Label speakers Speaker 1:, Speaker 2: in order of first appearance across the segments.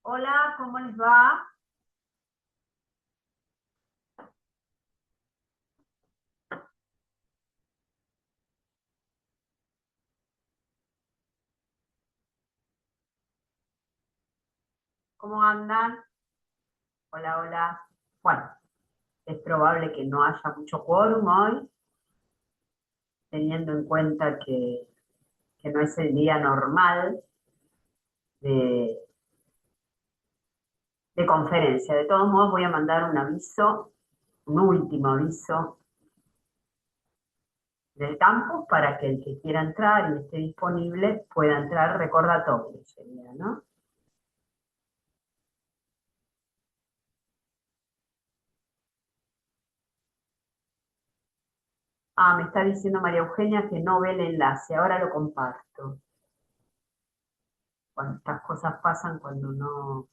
Speaker 1: Hola, ¿cómo les va? ¿Cómo andan? Hola, hola. Bueno, es probable que no haya mucho quórum hoy, teniendo en cuenta que no es el día normal de, de conferencia. De todos modos, voy a mandar un aviso, un último aviso del campus para que el que quiera entrar y esté disponible pueda entrar recordatorio, sería, ¿no? Ah, me está diciendo María Eugenia que no ve el enlace, ahora lo comparto. Bueno, estas cosas pasan cuando no...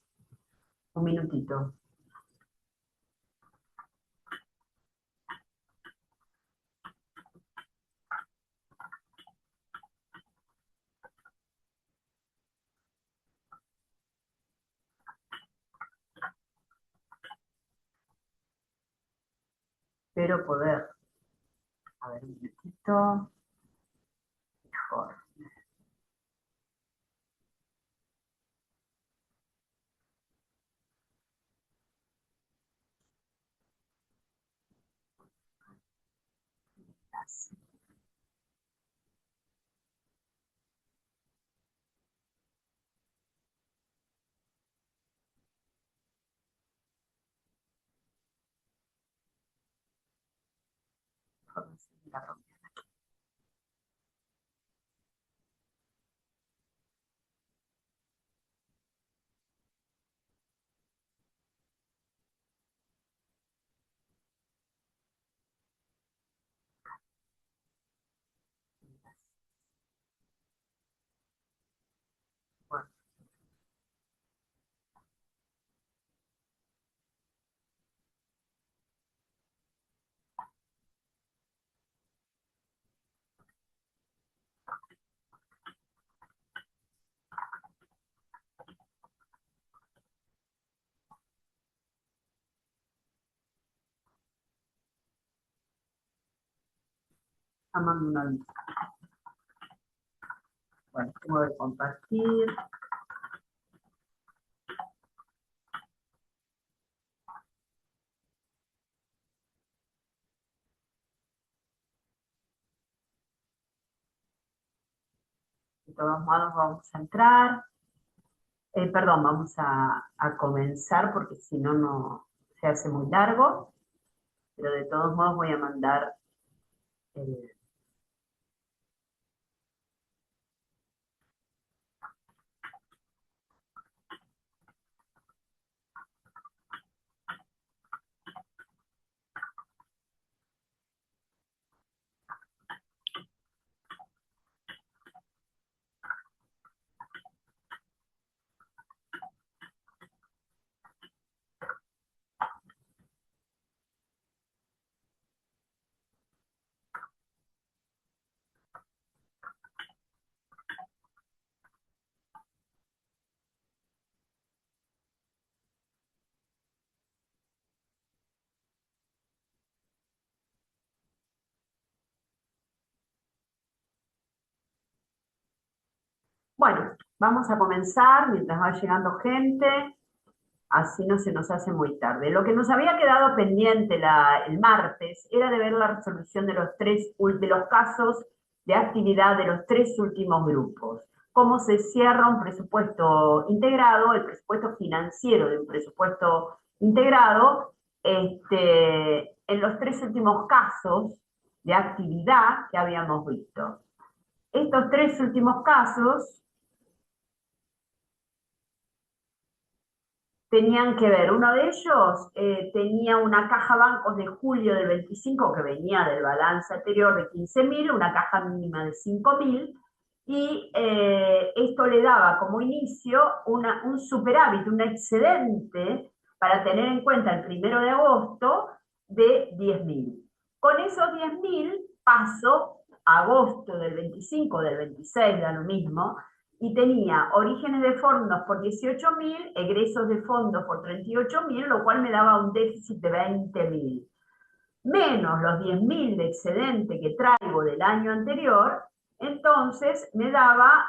Speaker 1: Un minutito. Espero poder, a ver, un minutito, mejor. Bueno, mando una lista. Bueno, tengo que compartir. De todos modos, vamos a entrar. Perdón, vamos a comenzar porque si no, no se hace muy largo. Pero de todos modos, voy a mandar el. Bueno, vamos a comenzar mientras va llegando gente. Así no se nos hace muy tarde. Lo que nos había quedado pendiente el martes era de ver la resolución de de los casos de actividad de los tres últimos grupos. Cómo se cierra un presupuesto integrado, el presupuesto financiero de un presupuesto integrado, en los tres últimos casos de actividad que habíamos visto. Estos tres últimos casos tenían que ver. Uno de ellos tenía una caja bancos de julio del 25 que venía del balance anterior de 15.000, una caja mínima de 5.000, y esto le daba como inicio un superávit, un excedente para tener en cuenta el 1 de agosto de 10.000. Con esos 10.000 paso a agosto del 25, del 26, da lo mismo, y tenía orígenes de fondos por 18.000, egresos de fondos por 38.000, lo cual me daba un déficit de 20.000, menos los 10.000 de excedente que traigo del año anterior. Entonces me daba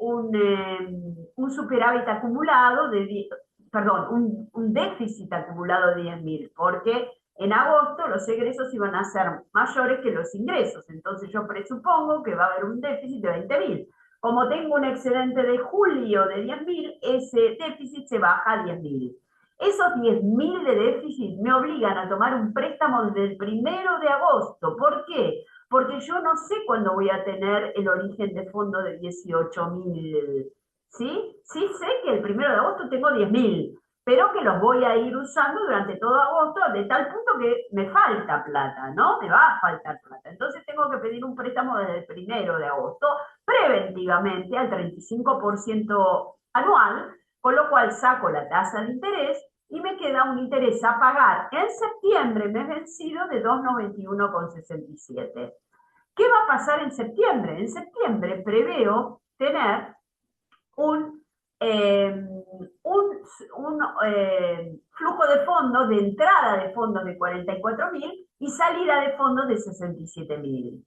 Speaker 1: un superávit acumulado perdón, un déficit acumulado de 10.000, porque en agosto los egresos iban a ser mayores que los ingresos, entonces yo presupongo que va a haber un déficit de 20.000. Como tengo un excedente de julio de 10.000, ese déficit se baja a 10.000. Esos 10.000 de déficit me obligan a tomar un préstamo desde el 1 de agosto. ¿Por qué? Porque yo no sé cuándo voy a tener el origen de fondo de 18.000. ¿Sí? Sí sé que el 1 de agosto tengo 10.000, pero que los voy a ir usando durante todo agosto, de tal punto que me falta plata, ¿no? Me va a faltar plata. Entonces tengo que pedir un préstamo desde el 1 de agosto, preventivamente al 35% anual, con lo cual saco la tasa de interés y me queda un interés a pagar en septiembre, mes vencido, de 291,67. ¿Qué va a pasar en septiembre? En septiembre preveo tener un, eh, flujo de fondos, de entrada de fondos de 44.000 y salida de fondos de 67.000.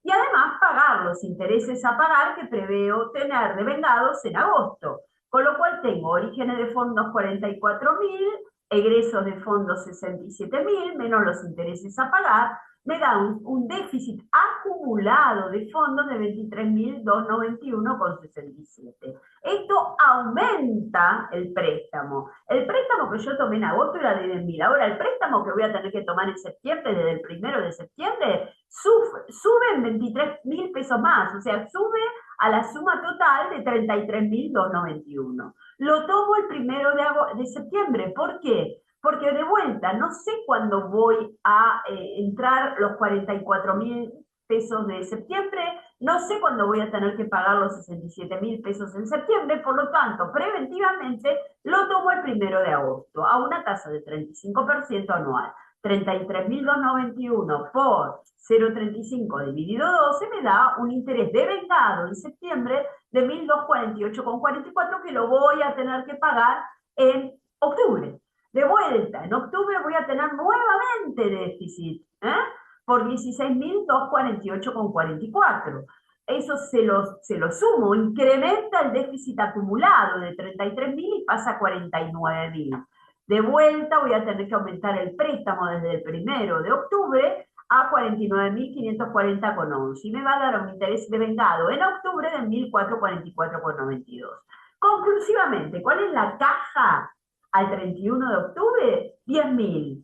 Speaker 1: Y además pagar los intereses a pagar que preveo tener devengados en agosto. Con lo cual tengo orígenes de fondos 44.000, egresos de fondos 67.000, menos los intereses a pagar, me da un déficit acumulado de fondos de 23.291,67. Esto aumenta el préstamo. El préstamo que yo tomé en agosto era de 10.000. Ahora, el préstamo que voy a tener que tomar en septiembre, desde el 1 de septiembre, sube en 23.000 pesos más. O sea, sube a la suma total de 33.291. Lo tomo el 1 de septiembre. ¿Por qué? Porque de vuelta, no sé cuándo voy a entrar los 44.000 pesos de septiembre, no sé cuándo voy a tener que pagar los 67.000 pesos en septiembre, por lo tanto, preventivamente lo tomo el 1 de agosto a una tasa de 35% anual. 33.291 por 0,35 dividido 12 me da un interés devengado en septiembre de 1.248,44 que lo voy a tener que pagar en octubre. De vuelta, en octubre voy a tener nuevamente déficit, por 16.248,44. Eso se lo sumo, incrementa el déficit acumulado de 33.000 y pasa a 49.000. De vuelta voy a tener que aumentar el préstamo desde el 1 de octubre a 49.540,11 y me va a dar un interés devengado en octubre de 1.444,92. Conclusivamente, ¿cuál es la caja al 31 de octubre? 10.000.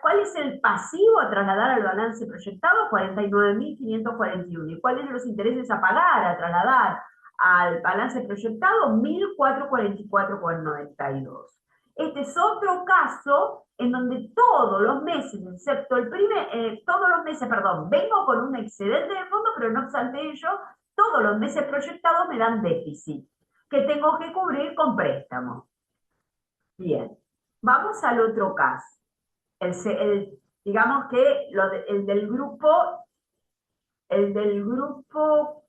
Speaker 1: ¿Cuál es el pasivo a trasladar al balance proyectado? 49.541. ¿Y cuáles son los intereses a pagar, a trasladar al balance proyectado? 1.444,92. Este es otro caso en donde todos los meses, excepto todos los meses, perdón, vengo con un excedente de fondo, pero no obstante ello, todos los meses proyectados me dan déficit, que tengo que cubrir con préstamo. Bien, vamos al otro caso. Digamos que el del grupo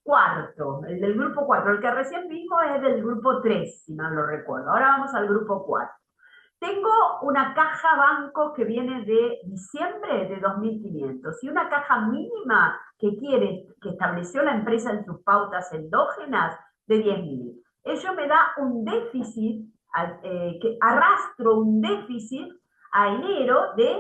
Speaker 1: cuarto, el que recién vimos es del grupo 3, si mal lo recuerdo. Ahora vamos al grupo 4. Tengo una caja banco que viene de diciembre de 2.500 y una caja mínima que estableció la empresa en sus pautas endógenas de 10.000. Ello me da un déficit, que arrastro un déficit a enero de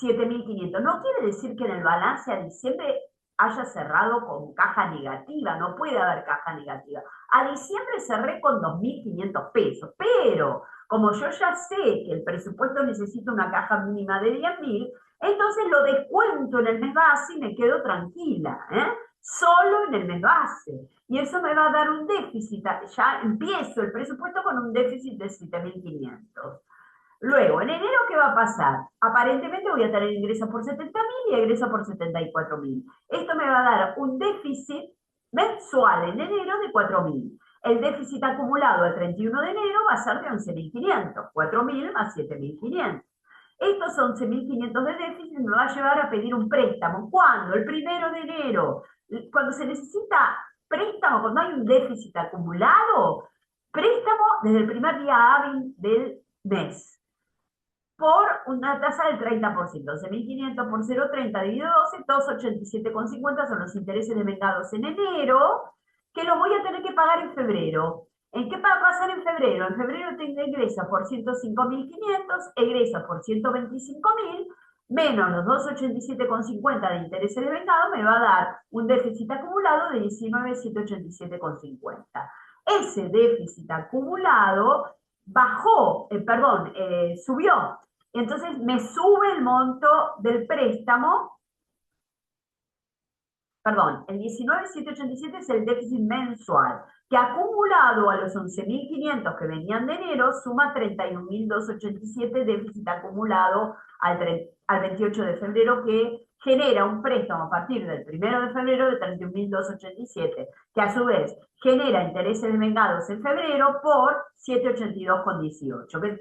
Speaker 1: 7.500. No quiere decir que en el balance a diciembre haya cerrado con caja negativa, no puede haber caja negativa. A diciembre cerré con 2.500 pesos, pero como yo ya sé que el presupuesto necesita una caja mínima de 10.000, entonces lo descuento en el mes base y me quedo tranquila, solo en el mes base. Y eso me va a dar un déficit, ya empiezo el presupuesto con un déficit de 7.500. Luego, en enero, ¿qué va a pasar? Aparentemente voy a tener ingresos por 70.000 y egresos por 74.000. Esto me va a dar un déficit mensual en enero de 4.000. El déficit acumulado al 31 de enero va a ser de 11.500, 4.000 más 7.500. Estos 11.500 de déficit me va a llevar a pedir un préstamo. ¿Cuándo? El 1 de enero. Cuando se necesita préstamo, cuando hay un déficit acumulado, préstamo desde el primer día hábil del mes por una tasa del 30%. 11.500 por 0,30 dividido 12, 287,50 son los intereses devengados en enero, que los voy a tener que pagar en febrero. ¿En qué va a pasar en febrero? En febrero tengo ingresos por 105.500, egresos por 125.000, menos los 287,50 de intereses devengados, me va a dar un déficit acumulado de 19.787,50. Ese déficit acumulado bajó, perdón, subió. Entonces me sube el monto del préstamo, perdón, el 19.787 es el déficit mensual, que acumulado a los 11.500 que venían de enero, suma 31.287 déficit acumulado al 28 de febrero, que genera un préstamo a partir del 1 de febrero de 31.287, que a su vez genera intereses devengados en febrero por 782,18, que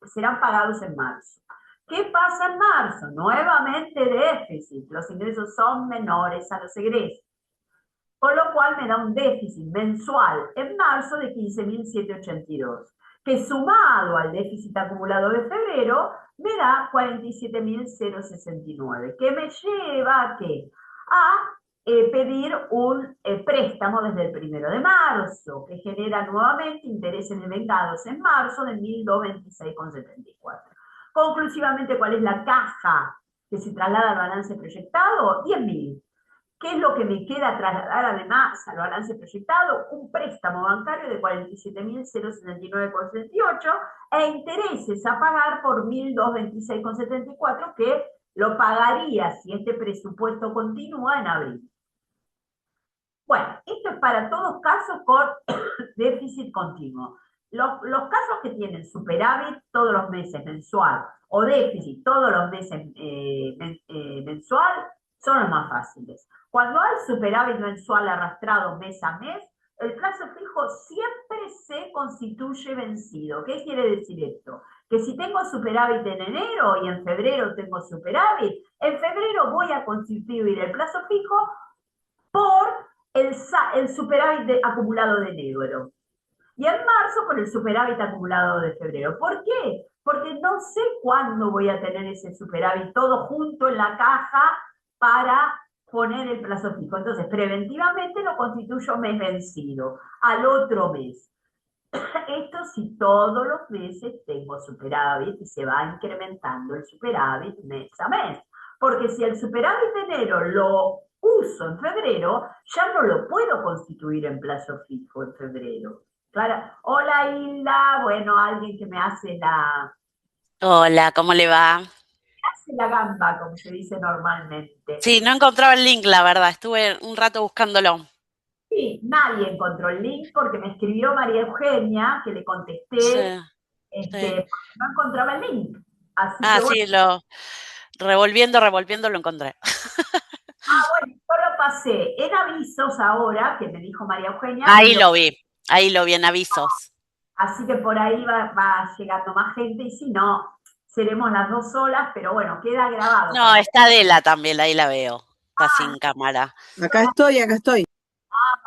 Speaker 1: serán pagados en marzo. ¿Qué pasa en marzo? Nuevamente déficit. Los ingresos son menores a los egresos. Con lo cual me da un déficit mensual en marzo de 15.782, que sumado al déficit acumulado de febrero me da 47.069, que me lleva a ¿qué? A pedir un préstamo desde el 1 de marzo, que genera nuevamente intereses devengados en marzo de 1.226,74. Conclusivamente, ¿cuál es la caja que se traslada al balance proyectado? 10.000. ¿Qué es lo que me queda trasladar además al balance proyectado? Un préstamo bancario de 47.079,78 e intereses a pagar por 1.226,74, que lo pagaría si este presupuesto continúa en abril. Bueno, esto es para todos casos con déficit continuo. Los casos que tienen superávit todos los meses mensual o déficit todos los meses mensual son los más fáciles. Cuando hay superávit mensual arrastrado mes a mes, el plazo fijo siempre se constituye vencido. ¿Qué quiere decir esto? Que si tengo superávit en enero y en febrero tengo superávit, en febrero voy a constituir el plazo fijo por el superávit acumulado de enero. Y en marzo por el superávit acumulado de febrero. ¿Por qué? Porque no sé cuándo voy a tener ese superávit todo junto en la caja para poner el plazo fijo. Entonces, preventivamente lo constituyo mes vencido, al otro mes. Esto si todos los meses tengo superávit y se va incrementando el superávit mes a mes. Porque si el superávit de enero lo uso en febrero, ya no lo puedo constituir en plazo fijo en febrero. Claro. Hola Hilda, bueno, alguien que me
Speaker 2: Hola, ¿cómo le va?
Speaker 1: hace la gamba, como se dice normalmente.
Speaker 2: Sí, no encontraba el link, la verdad, estuve un rato buscándolo.
Speaker 1: Sí, nadie encontró el link porque me escribió María Eugenia, que le
Speaker 2: Sí,
Speaker 1: contesté,
Speaker 2: sí.
Speaker 1: porque no encontraba el link. Así que
Speaker 2: Ah,
Speaker 1: bueno,
Speaker 2: sí, lo revolviendo lo encontré.
Speaker 1: bueno, yo lo pasé en avisos ahora, que me dijo María Eugenia,
Speaker 2: Ahí lo vi en avisos.
Speaker 1: así que por ahí va llegando más gente y si no, seremos las dos solas, pero bueno, queda grabado.
Speaker 2: No,
Speaker 1: Cuando
Speaker 2: está Adela también, ahí la veo. Está sin cámara.
Speaker 3: Acá estoy, acá estoy.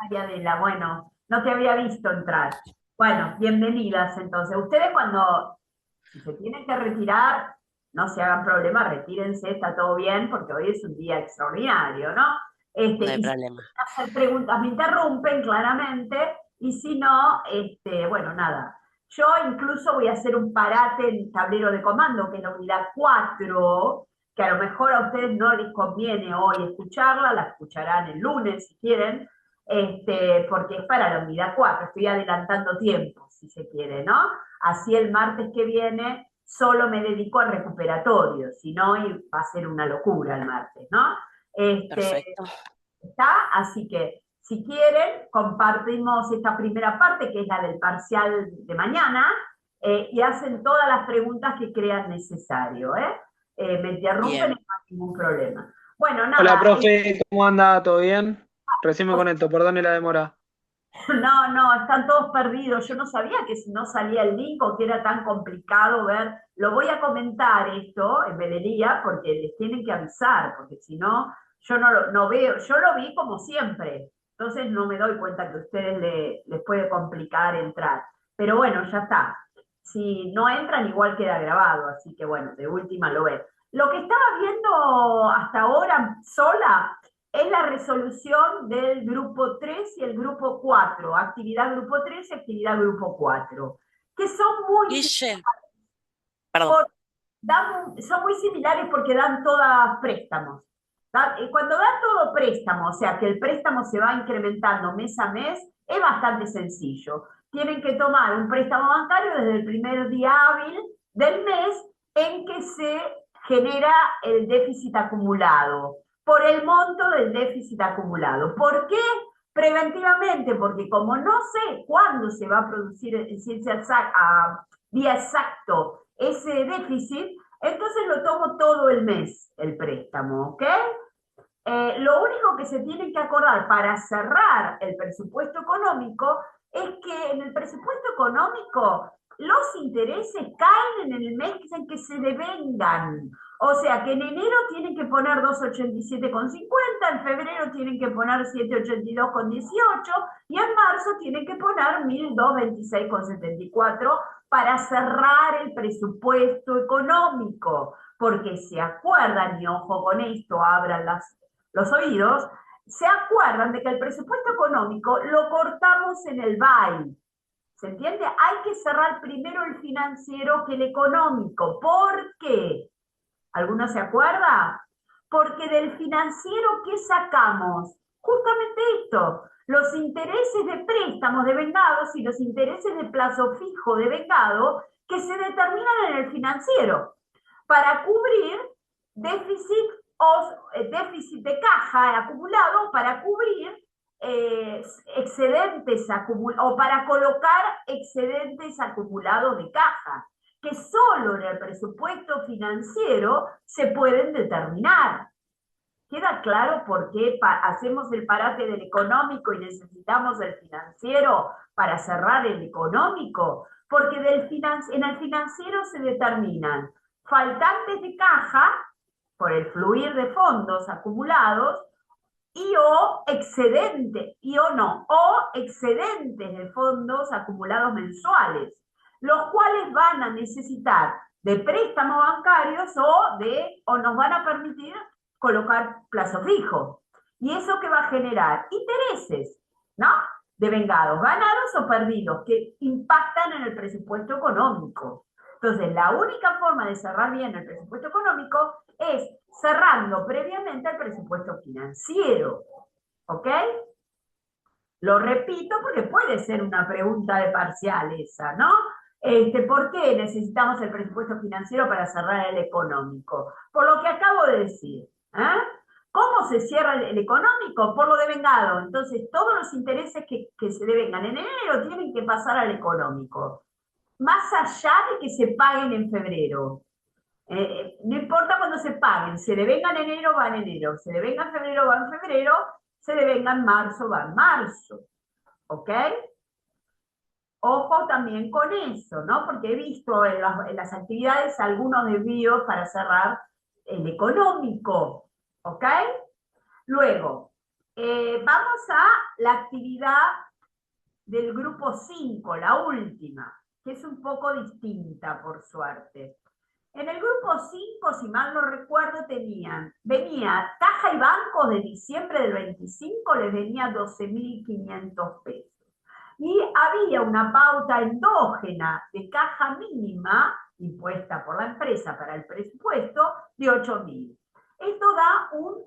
Speaker 1: María Adela, bueno, no te había visto entrar. Bueno, bienvenidas entonces. Ustedes cuando, si se tienen que retirar, no se hagan problema, retírense, está todo bien, porque hoy es un día extraordinario, ¿no?
Speaker 2: No hay
Speaker 1: Y si
Speaker 2: problema.
Speaker 1: quieren hacer preguntas, me interrumpen claramente, y si no, bueno, nada. Yo incluso voy a hacer un parate en tablero de comando, que es la unidad 4, que a lo mejor a ustedes no les conviene hoy escucharla, la escucharán el lunes si quieren, porque es para la unidad 4, estoy adelantando tiempo, si se quiere, ¿no? Así el martes que viene solo me dedico al recuperatorio, si no va a ser una locura el martes, ¿no? Este,
Speaker 2: Perfecto.
Speaker 1: ¿Está? Así que si quieren, compartimos esta primera parte, que es la del parcial de mañana, y hacen todas las preguntas que crean necesario, ¿eh? Me interrumpen y
Speaker 2: Bien.
Speaker 1: no hay ningún problema. Bueno,
Speaker 4: Hola,
Speaker 1: nada,
Speaker 4: profe, ¿cómo anda? ¿Todo bien? Recién me conecto, perdone la demora.
Speaker 1: no, no, están todos perdidos. Yo no sabía que si no salía el link o que era tan complicado ver. Lo voy a comentar esto en Bedelía porque les tienen que avisar, porque si no, yo no veo. Yo lo vi como siempre. Entonces no me doy cuenta que a ustedes les puede complicar entrar. Pero bueno, ya está. Si no entran, igual queda grabado, así que bueno, de última lo ven. Lo que estaba viendo hasta ahora sola es la resolución del grupo 3 y el grupo 4, actividad grupo 3 y actividad grupo 4, que son muy
Speaker 2: Guille, perdón.
Speaker 1: son muy similares porque dan todas préstamos. Cuando dan todo préstamo, o sea que el préstamo se va incrementando mes a mes, es bastante sencillo. Tienen que tomar un préstamo bancario desde el primer día hábil del mes en que se genera el déficit acumulado, por el monto del déficit acumulado. ¿Por qué? Preventivamente, porque como no sé cuándo se va a producir en ciencia día exacto ese déficit, entonces lo tomo todo el mes, el préstamo, ¿ok? Lo único que se tiene que acordar para cerrar el presupuesto económico es que en el presupuesto económico los intereses caen en el mes en que se devengan. O sea que en enero tienen que poner 287,50, en febrero tienen que poner 782,18 y en marzo tienen que poner 1226,74 para cerrar el presupuesto económico. Porque se acuerdan, y ojo con esto, abran los oídos, se acuerdan de que el presupuesto económico lo cortamos en el BAI. ¿Se entiende? Hay que cerrar primero el financiero que el económico. ¿Por qué? ¿Alguno se acuerda? Porque del financiero, ¿qué sacamos? Justamente esto, los intereses de préstamos devengados y los intereses de plazo fijo devengado que se determinan en el financiero para cubrir déficit déficit de caja acumulado, para cubrir excedentes acumulados o para colocar excedentes acumulados de caja, que solo en el presupuesto financiero se pueden determinar. ¿Queda claro por qué hacemos el parate del económico y necesitamos el financiero para cerrar el económico? Porque en el financiero se determinan faltantes de caja por el fluir de fondos acumulados o excedentes, o excedentes de fondos acumulados mensuales, los cuales van a necesitar de préstamos bancarios o nos van a permitir colocar plazo fijo. ¿Y eso que va a generar? Intereses, ¿no? Devengados, ganados o perdidos, que impactan en el presupuesto económico. Entonces, la única forma de cerrar bien el presupuesto económico es cerrando previamente el presupuesto financiero. ¿Ok? Lo repito porque puede ser una pregunta de parcial esa, ¿no? ¿Por qué necesitamos el presupuesto financiero para cerrar el económico? Por lo que acabo de decir. ¿Eh? ¿Cómo se cierra el económico? Por lo devengado. Entonces, todos los intereses que se devengan en enero tienen que pasar al económico. Más allá de que se paguen en febrero. No importa cuándo se paguen, se devenga en enero, va en enero, se devenga en febrero, va en febrero, se devenga en marzo, va en marzo. ¿Ok? Ojo también con eso, ¿no? Porque he visto en las actividades algunos desvíos para cerrar el económico. ¿Ok? Luego, vamos a la actividad del grupo 5, la última, que es un poco distinta, por suerte. En el grupo 5, si mal no recuerdo, venía Caja y Bancos de diciembre del 25, les venía 12.500 pesos. Y había una pauta endógena de caja mínima impuesta por la empresa para el presupuesto de 8.000. Esto da un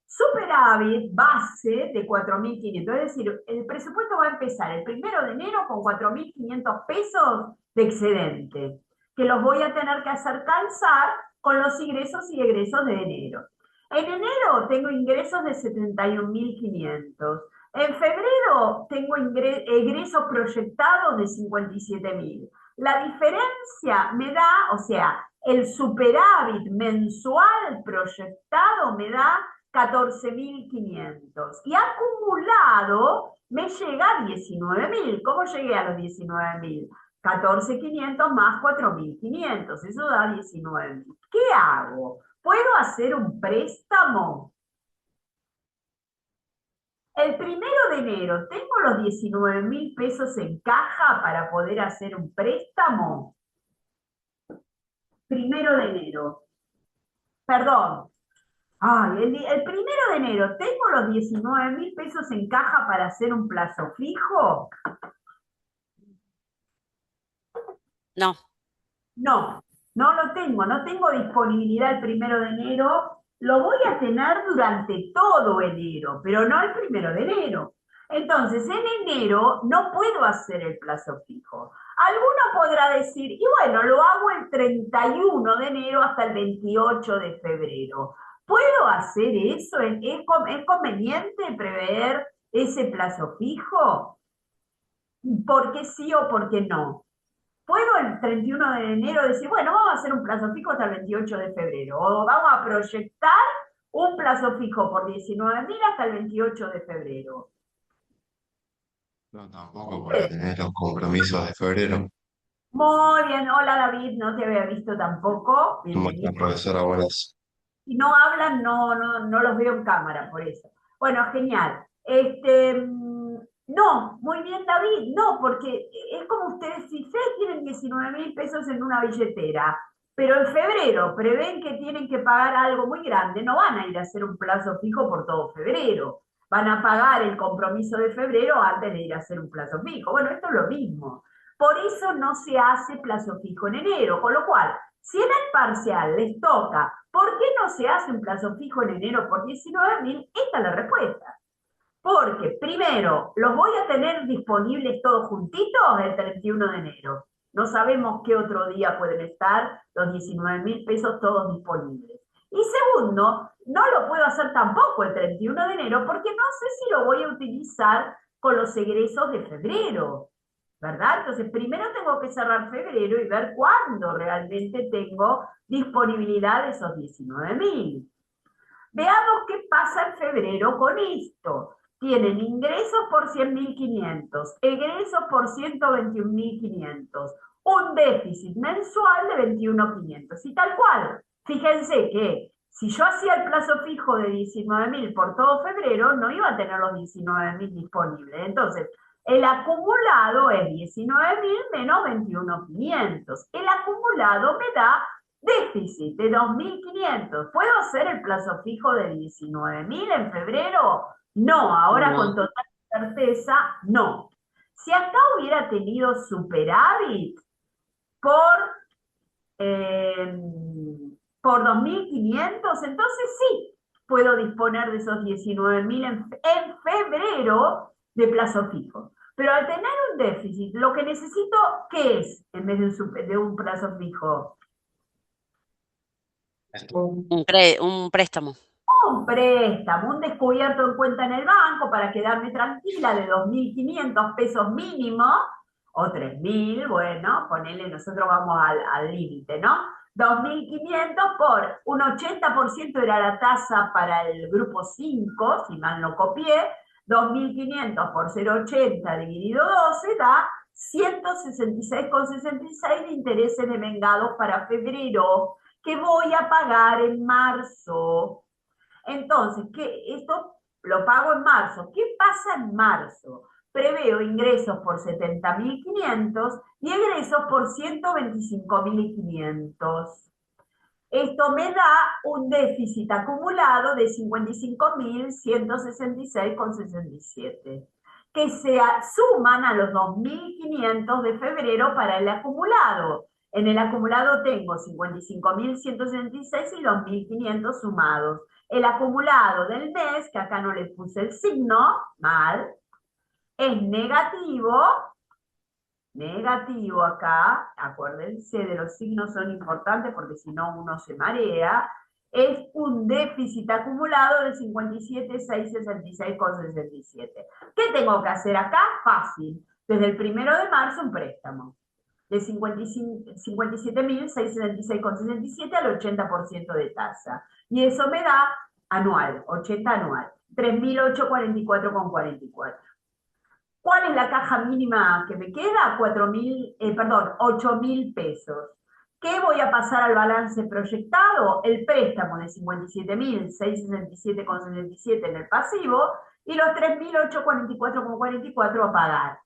Speaker 1: superávit base de 4.500. Es decir, el presupuesto va a empezar el 1 de enero con 4.500 pesos de excedente, que los voy a tener que hacer calzar con los ingresos y egresos de enero. En enero tengo ingresos de 71.500. En febrero tengo egresos proyectados de 57.000. La diferencia me da, o sea, el superávit mensual proyectado me da 14.500. Y acumulado me llega a 19.000. ¿Cómo llegué a los 19.000? 14.500 más 4.500. Eso da 19.000. ¿Qué hago? ¿Puedo hacer un préstamo? El 1 de enero, ¿tengo los 19.000 pesos en caja para poder hacer un préstamo? 1 de enero. Perdón. Ay, el 1 de enero, ¿tengo los 19.000 pesos en caja para hacer un plazo fijo?
Speaker 2: No,
Speaker 1: No, no lo tengo, no tengo disponibilidad el 1 de enero, lo voy a tener durante todo enero, pero no el 1 de enero. Entonces, en enero no puedo hacer el plazo fijo. Alguno podrá decir, y bueno, lo hago el 31 de enero hasta el 28 de febrero. ¿Puedo hacer eso? ¿Es conveniente prever ese plazo fijo? ¿Por qué sí o por qué no? ¿Puedo el 31 de enero decir, bueno, vamos a hacer un plazo fijo hasta el 28 de febrero? O vamos a proyectar un plazo fijo por 19.000 hasta el 28 de febrero.
Speaker 3: No, tampoco, porque tenés los compromisos de febrero.
Speaker 1: Muy bien, hola David, no te había visto tampoco.
Speaker 3: ¿Cómo está,
Speaker 1: Bienvenido.
Speaker 3: profesora? Buenas.
Speaker 1: Si no hablan, no los veo en cámara, por eso. Bueno, genial. No, muy bien, David, no, porque es como ustedes, si ustedes tienen 19.000 pesos en una billetera, pero en febrero prevén que tienen que pagar algo muy grande, no van a ir a hacer un plazo fijo por todo febrero. Van a pagar el compromiso de febrero antes de ir a hacer un plazo fijo. Bueno, esto es lo mismo. Por eso no se hace plazo fijo en enero, con lo cual, si en el parcial les toca, ¿por qué no se hace un plazo fijo en enero por 19.000? Esta es la respuesta. Porque, primero, los voy a tener disponibles todos juntitos el 31 de enero. No sabemos qué otro día pueden estar los 19.000 pesos todos disponibles. Y segundo, no lo puedo hacer tampoco el 31 de enero porque no sé si lo voy a utilizar con los egresos de febrero. ¿Verdad? Entonces, primero tengo que cerrar febrero y ver cuándo realmente tengo disponibilidad de esos 19.000. Veamos qué pasa en febrero con esto. Tienen ingresos por 100.500, egresos por 121.500, un déficit mensual de 21.500. Y tal cual, fíjense que si yo hacía el plazo fijo de 19.000 por todo febrero, no iba a tener los 19.000 disponibles. Entonces, el acumulado es 19.000 menos 21.500. El acumulado me da déficit de 2.500. ¿Puedo hacer el plazo fijo de 19.000 en febrero? No, ahora con
Speaker 2: no.
Speaker 1: total certeza, no. Si acá hubiera tenido superávit por, eh, por 2.500, entonces sí, puedo disponer de esos 19.000 en febrero de plazo fijo. Pero al tener un déficit, lo que necesito, ¿qué es en vez de un plazo fijo?
Speaker 2: Un préstamo.
Speaker 1: Un préstamo, un descubierto en cuenta en el banco para quedarme tranquila de 2.500 pesos mínimo, o 3.000, bueno, ponele, nosotros vamos al límite, ¿no? 2.500 por un 80% era la tasa para el grupo 5, si mal no copié, 2.500 por 0,80 dividido 12 da 166,66 de intereses de vengados para febrero, que voy a pagar en marzo. Entonces, esto lo pago en marzo. ¿Qué pasa en marzo? Preveo ingresos por 70.500 y egresos por 125.500. Esto me da un déficit acumulado de 55.166,67, que se suman a los 2.500 de febrero para el acumulado. En el acumulado tengo 55.166 y 2.500 sumados. El acumulado del mes, que acá no le puse el signo, mal, es negativo acá, acuérdense de los signos son importantes porque si no uno se marea, es un déficit acumulado de 57.666,67. ¿Qué tengo que hacer acá? Fácil. Desde el 1 de marzo un préstamo de 57.666,67 al 80% de tasa. Y eso me da anual, 80 anual, 3.844,44. ¿Cuál es la caja mínima que me queda? 8.000 pesos. ¿Qué voy a pasar al balance proyectado? El préstamo de 57.667,67 en el pasivo y los 3.844,44 a pagar.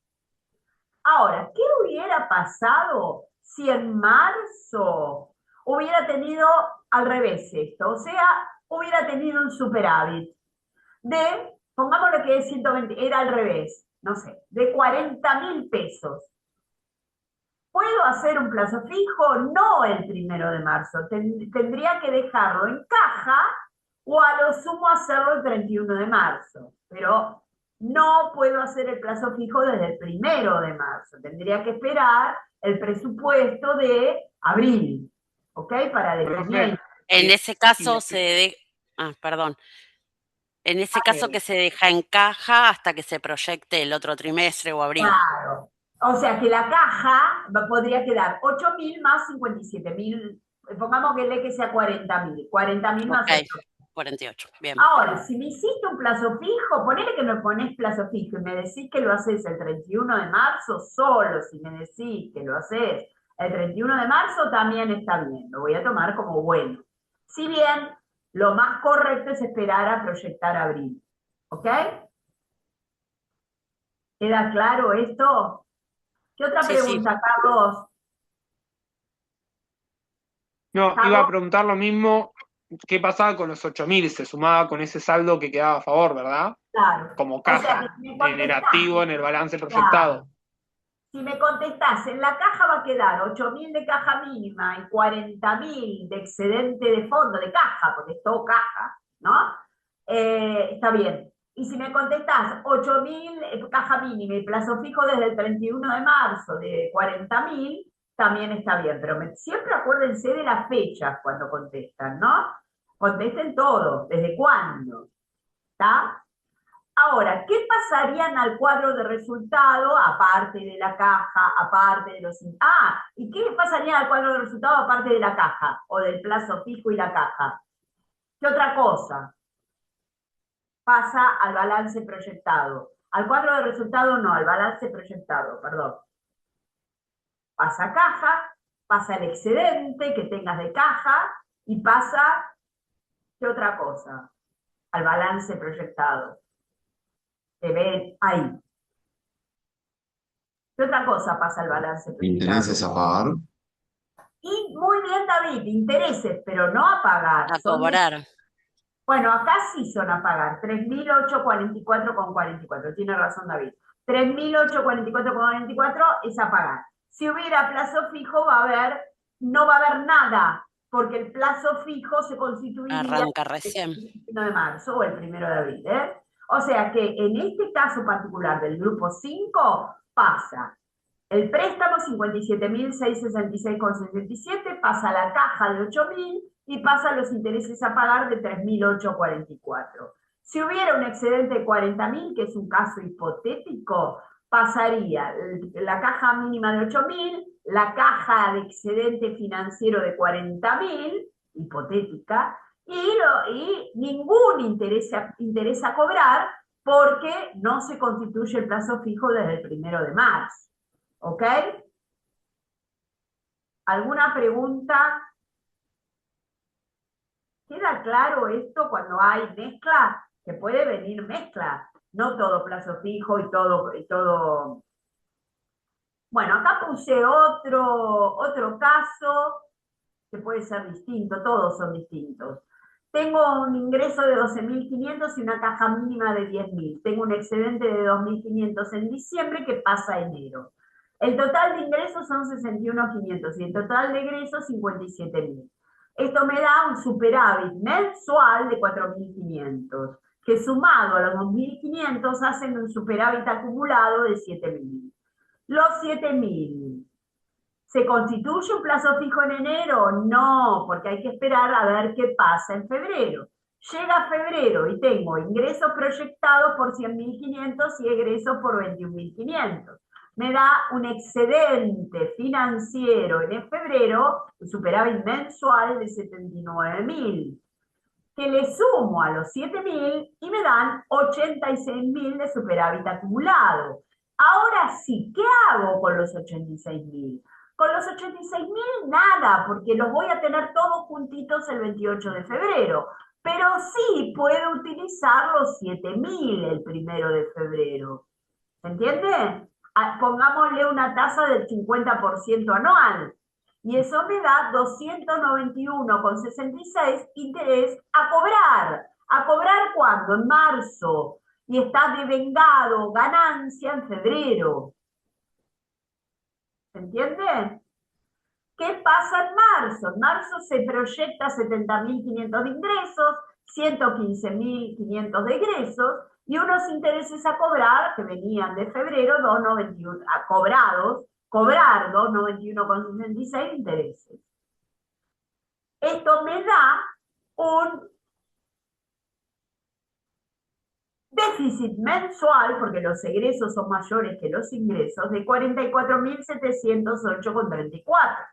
Speaker 1: Ahora, ¿qué hubiera pasado si en marzo hubiera tenido al revés esto? O sea, hubiera tenido un superávit de, pongámosle que es 120, era al revés, no sé, de 40.000 pesos. ¿Puedo hacer un plazo fijo? No el 1 de marzo. Tendría que dejarlo en caja o a lo sumo hacerlo el 31 de marzo. Pero no puedo hacer el plazo fijo desde el 1 de marzo. Tendría que esperar el presupuesto de abril, ¿ok? Para definir.
Speaker 2: En ese caso perdón. En ese caso que se deja en caja hasta que se proyecte el otro trimestre o abril.
Speaker 1: Claro. O sea que la caja podría quedar 8.000 más 57.000. Pongamos que sea 40.000. 40.000 más 8.
Speaker 2: 48, bien.
Speaker 1: Ahora, si me hiciste un plazo fijo, ponele que me pones plazo fijo y me decís que lo haces el 31 de marzo, solo si me decís que lo haces el 31 de marzo, también está bien, lo voy a tomar como bueno. Si bien, lo más correcto es esperar a proyectar abril. ¿Ok? ¿Queda claro esto? ¿Qué otra pregunta, Carlos?
Speaker 4: No, iba a preguntar lo mismo, ¿qué pasaba con los 8.000? Se sumaba con ese saldo que quedaba a favor, ¿verdad?
Speaker 1: Claro.
Speaker 4: Como
Speaker 1: O sea,
Speaker 4: caja,
Speaker 1: que si me
Speaker 4: en activo en el balance proyectado.
Speaker 1: claro. Si me contestás, en la caja va a quedar 8.000 de caja mínima y 40.000 de excedente de fondo, de caja, porque es todo caja, ¿no? Está bien. Y si me contestás 8.000 caja mínima y plazo fijo desde el 31 de marzo de 40.000, también está bien. Pero siempre acuérdense de las fechas cuando contestan, ¿no? Contesten todo, ¿desde cuándo? ¿Está? Ahora, ¿qué pasarían al cuadro de resultado, aparte de la caja, aparte de los... ¿y qué pasaría al cuadro de resultado aparte de la caja? O del plazo fijo y la caja. ¿Qué otra cosa pasa al balance proyectado? Al cuadro de resultado no, al balance proyectado, perdón. Pasa caja, pasa el excedente que tengas de caja y pasa, ¿qué otra cosa? Al balance proyectado. Se ven ahí. ¿Qué otra cosa pasa al balance proyectado?
Speaker 3: ¿Intereses a pagar?
Speaker 1: Y muy bien, David, intereses, pero no a pagar.
Speaker 2: A cobrar.
Speaker 1: Bueno, acá sí son a pagar, 3.844,44. Tiene razón, David. 3.844,44 es a pagar. Si hubiera plazo fijo, no va a haber nada, porque el plazo fijo se constituiría
Speaker 2: Arranca recién.
Speaker 1: el 1 de marzo o el 1 de abril. O sea que en este caso particular del grupo 5 pasa el préstamo 57.666,67, pasa a la caja de 8.000 y pasa los intereses a pagar de 3.844. Si hubiera un excedente de 40.000, que es un caso hipotético, pasaría la caja mínima de 8.000, la caja de excedente financiero de 40.000, hipotética, y ningún interés a cobrar porque no se constituye el plazo fijo desde el 1 de marzo. ¿Ok? ¿Alguna pregunta? ¿Queda claro esto cuando hay mezcla? Que puede venir mezcla, no todo plazo fijo y todo. Bueno, acá puse otro caso que puede ser distinto, todos son distintos. Tengo un ingreso de 12.500 y una caja mínima de 10.000. Tengo un excedente de 2.500 en diciembre que pasa a enero. El total de ingresos son 61.500 y el total de egresos 57.000. Esto me da un superávit mensual de 4.500, que sumado a los 2.500 hacen un superávit acumulado de 7.000. Los 7.000. ¿Se constituye un plazo fijo en enero? No, porque hay que esperar a ver qué pasa en febrero. Llega febrero y tengo ingresos proyectados por 100.500 y egresos por 21.500. Me da un excedente financiero en febrero, un superávit mensual de 79.000, que le sumo a los 7.000 y me dan 86.000 de superávit acumulado. Ahora sí, ¿qué hago con los 86.000? Con los 86.000 nada, porque los voy a tener todos juntitos el 28 de febrero. pero sí puede utilizar los 7.000 el 1 de febrero. ¿Se entiende? Pongámosle una tasa del 50% anual. Y eso me da 291,66 interés a cobrar. ¿A cobrar cuándo? En marzo. Y está devengado ganancia en febrero. ¿Se entiende? ¿Qué pasa en marzo? En marzo se proyecta 70.500 de ingresos, 115.500 de egresos y unos intereses a cobrar que venían de febrero, 291, cobrar 291,66 de intereses. Esto me da un déficit mensual, porque los egresos son mayores que los ingresos, de 44.708,34.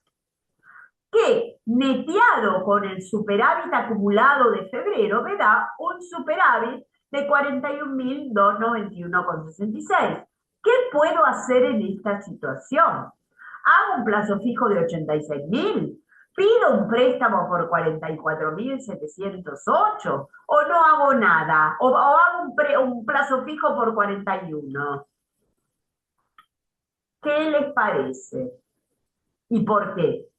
Speaker 1: Que neteado con el superávit acumulado de febrero me da un superávit de 41.291,66. ¿Qué puedo hacer en esta situación? ¿Hago un plazo fijo de 86.000? ¿Pido un préstamo por 44.708? ¿O no hago nada? ¿O hago un plazo fijo por 41? ¿Qué les parece? ¿Y por qué?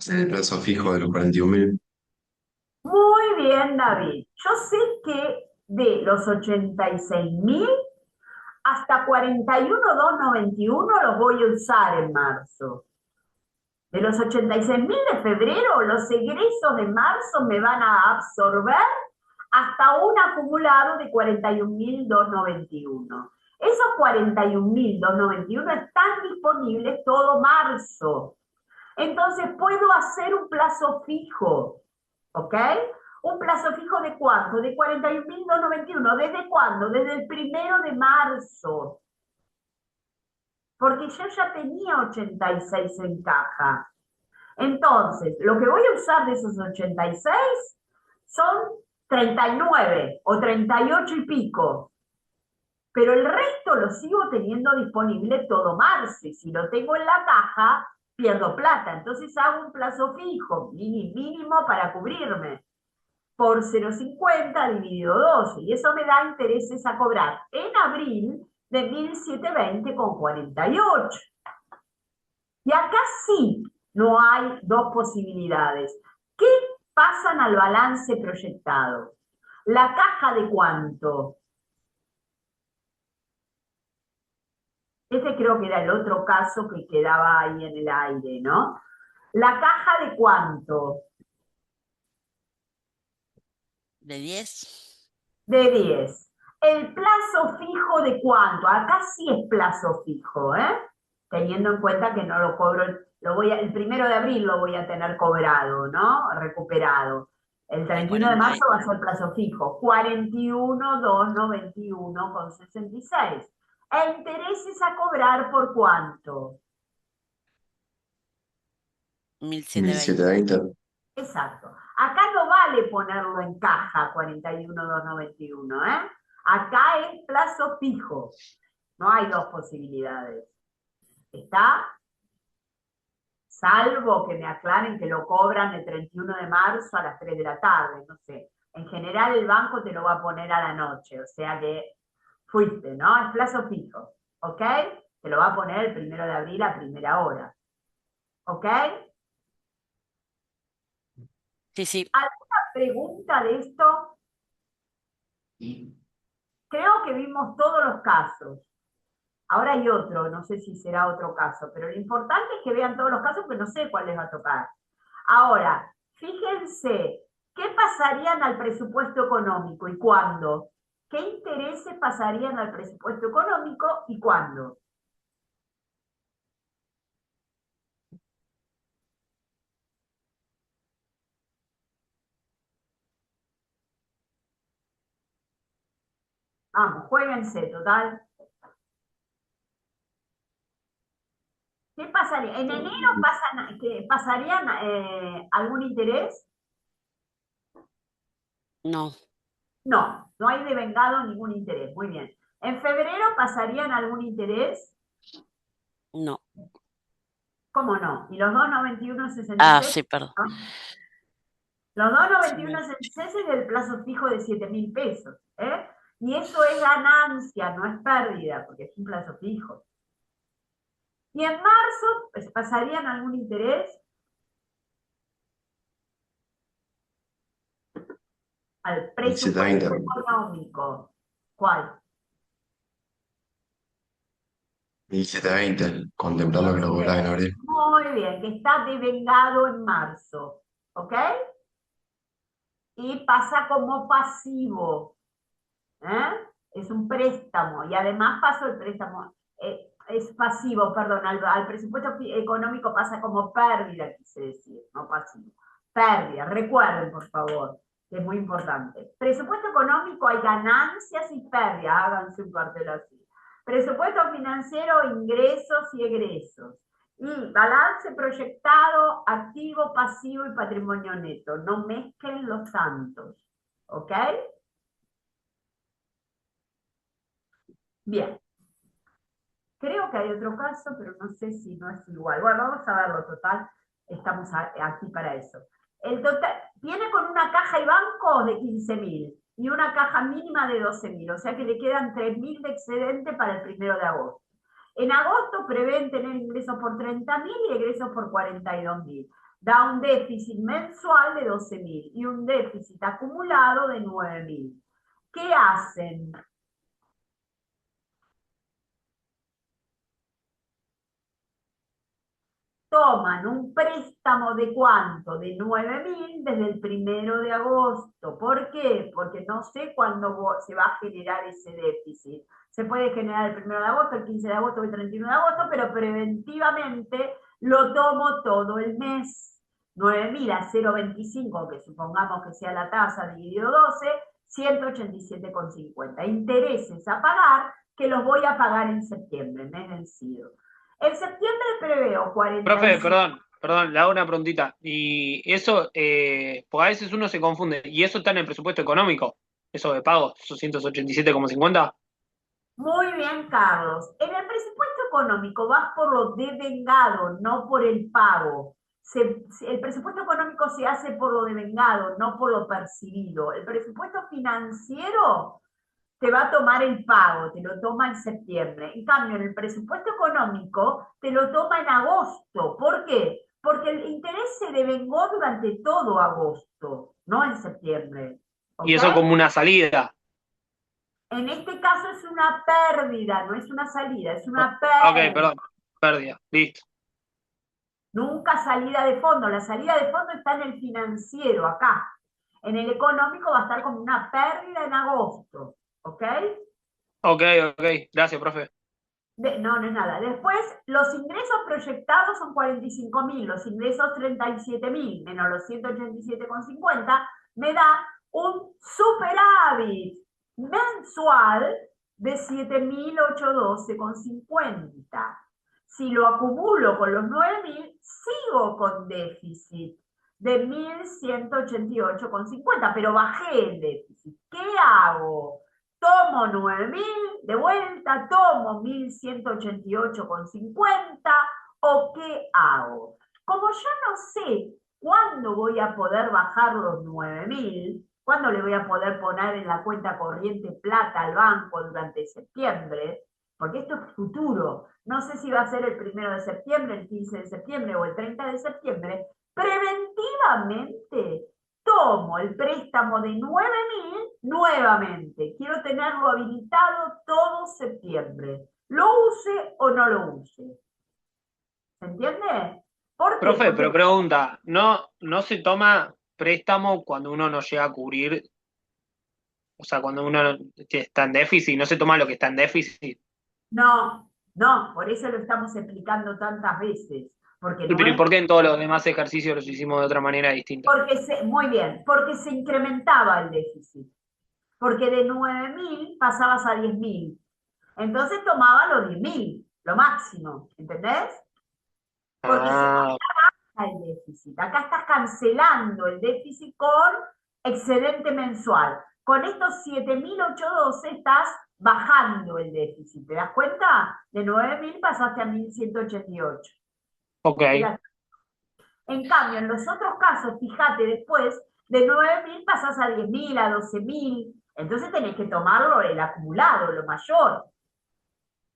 Speaker 3: El plazo fijo de los 41.000.
Speaker 1: Muy bien, David. Yo sé que de los 86.000 hasta 41.291 los voy a usar en marzo. De los 86.000 de febrero, los egresos de marzo me van a absorber hasta un acumulado de 41.291. Esos 41.291 están disponibles todo marzo. Entonces puedo hacer un plazo fijo. ¿Ok? ¿Un plazo fijo de cuánto? De 41.291. ¿Desde cuándo? Desde el 1 de marzo. Porque yo ya tenía 86 en caja. Entonces, lo que voy a usar de esos 86 son 39 o 38 y pico. Pero el resto lo sigo teniendo disponible todo marzo. Y si lo tengo en la caja, pierdo plata. Entonces hago un plazo fijo, mínimo para cubrirme, por 0,50 dividido 12, y eso me da intereses a cobrar en abril de 1.720,48. Y acá sí no hay dos posibilidades. ¿Qué pasan al balance proyectado? ¿La caja de cuánto? Ese creo que era el otro caso que quedaba ahí en el aire, ¿no? ¿La caja de cuánto?
Speaker 2: ¿De 10?
Speaker 1: De 10. ¿El plazo fijo de cuánto? Acá sí es plazo fijo, ¿eh? Teniendo en cuenta que no lo cobro, el 1 de abril lo voy a tener cobrado, ¿no? Recuperado. El 31 de marzo va a ser plazo fijo, 41.291,66. ¿E intereses a cobrar por cuánto?
Speaker 2: 1.720.
Speaker 1: Exacto. Acá no vale ponerlo en caja 41.291, ¿eh? Acá es plazo fijo. No hay dos posibilidades. ¿Está? Salvo que me aclaren que lo cobran el 31 de marzo a las 3 de la tarde, no sé. En general el banco te lo va a poner a la noche, o sea que fuiste, ¿no? Es plazo fijo, ¿ok? Te lo va a poner el 1 de abril a primera hora, ¿ok?
Speaker 2: Sí, sí.
Speaker 1: ¿Alguna pregunta de esto? Creo que vimos todos los casos. Ahora hay otro, no sé si será otro caso, pero lo importante es que vean todos los casos, porque no sé cuál les va a tocar. Ahora, fíjense, ¿qué pasarían al presupuesto económico y cuándo? ¿Qué intereses pasarían al presupuesto económico y cuándo? Vamos, juéguense, total. ¿Qué pasaría? ¿En enero pasarían algún interés?
Speaker 2: No,
Speaker 1: No, no hay devengado ningún interés. Muy bien. ¿En febrero pasarían algún interés?
Speaker 2: no.
Speaker 1: ¿Cómo no? ¿Y los 291.66?
Speaker 2: Ah, sí, perdón.
Speaker 1: ¿No? Los 291.66 es el plazo fijo de 7.000 pesos, ¿eh? Y eso es ganancia, no es pérdida, porque es un plazo fijo. Y en marzo, pues, ¿pasarían algún interés? Al presupuesto
Speaker 3: 1720.
Speaker 1: económico. ¿Cuál?
Speaker 3: 1720, contemplando que lo cobras en abril.
Speaker 1: Muy bien, que está devengado en marzo, ¿ok? Y pasa como pasivo, ¿eh? Es un préstamo, y además pasó el préstamo, es pasivo, perdón, al presupuesto económico pasa como pérdida, quise decir, no pasivo. Pérdida, recuerden, por favor, que es muy importante. Presupuesto económico hay ganancias y pérdidas, háganse un cartel así. Presupuesto financiero, ingresos y egresos. Y balance proyectado, activo, pasivo y patrimonio neto. No mezclen los santos, ¿ok? Bien. Creo que hay otro caso, pero no sé si no es igual. Bueno, vamos a verlo, total. Estamos aquí para eso. El total viene con una caja y banco de 15.000 y una caja mínima de 12.000, o sea que le quedan 3.000 de excedente para el 1 de agosto. En agosto prevén tener ingresos por 30.000 y egresos por 42.000. Da un déficit mensual de 12.000 y un déficit acumulado de 9.000. ¿Qué hacen? Toman un préstamo de ¿cuánto? De 9.000 desde el 1 de agosto. ¿Por qué? Porque no sé cuándo se va a generar ese déficit. Se puede generar el 1 de agosto, el 15 de agosto, el 31 de agosto, pero preventivamente lo tomo todo el mes. 9.000 a 0,25, que supongamos que sea la tasa dividido 12, 187,50. Intereses a pagar, que los voy a pagar en septiembre, mes vencido. En septiembre preveo 45.
Speaker 4: Profe, perdón, le hago una preguntita. Y eso, pues a veces uno se confunde. ¿Y eso está en el presupuesto económico? ¿Eso de pago? ¿Esos 187,50?
Speaker 1: Muy bien, Carlos. En el presupuesto económico vas por lo devengado, no por el pago. El presupuesto económico se hace por lo devengado, no por lo percibido. El presupuesto financiero te va a tomar el pago, te lo toma en septiembre. En cambio, en el presupuesto económico te lo toma en agosto. ¿Por qué? Porque el interés se devengó durante todo agosto, no en septiembre. ¿Ok?
Speaker 4: Y eso como una salida.
Speaker 1: En este caso es una pérdida, no es una salida, es una
Speaker 4: Ok,
Speaker 1: pérdida.
Speaker 4: perdón. Pérdida. Listo.
Speaker 1: Nunca salida de fondo. La salida de fondo está en el financiero, acá. En el económico va a estar como una pérdida en agosto. ¿Ok?
Speaker 4: Ok. Gracias, profe.
Speaker 1: No es nada. Después, los ingresos proyectados son 45.000, los ingresos 37.000, menos los 187,50, me da un superávit mensual de 7.812,50. Si lo acumulo con los 9.000, sigo con déficit de 1.188,50, pero bajé el déficit. ¿Qué hago? Tomo 9.000 de vuelta, tomo 1.188,50, ¿o qué hago? Como yo no sé cuándo voy a poder bajar los 9.000, cuándo le voy a poder poner en la cuenta corriente plata al banco durante septiembre, porque esto es futuro, no sé si va a ser el 1 de septiembre, el 15 de septiembre o el 30 de septiembre, preventivamente tomo el préstamo de 9.000 nuevamente. Quiero tenerlo habilitado todo septiembre. ¿Lo use o no lo use? ¿Se entiende? ¿Por qué?
Speaker 4: Profe,
Speaker 1: Porque
Speaker 4: pero pregunta, ¿no se toma préstamo cuando uno no llega a cubrir? O sea, cuando uno está en déficit, ¿no se toma lo que está en déficit?
Speaker 1: no, por eso lo estamos explicando tantas veces. Porque
Speaker 4: ¿Y
Speaker 1: no
Speaker 4: pero ¿y
Speaker 1: es
Speaker 4: por qué en todos los demás ejercicios los hicimos de otra manera distinta?
Speaker 1: muy bien, porque se incrementaba el déficit. Porque de 9.000 pasabas a 10.000. Entonces tomaba los 10.000, lo máximo, ¿entendés? Porque se
Speaker 4: Ah,
Speaker 1: el déficit. Acá estás cancelando el déficit con excedente mensual. Con estos 7.812 estás bajando el déficit. ¿Te das cuenta? De 9.000 pasaste a 1.188.
Speaker 4: Ok.
Speaker 1: En cambio, en los otros casos, fíjate, después de 9.000 pasás a 10.000, a 12.000, entonces tenés que tomarlo el acumulado, lo mayor,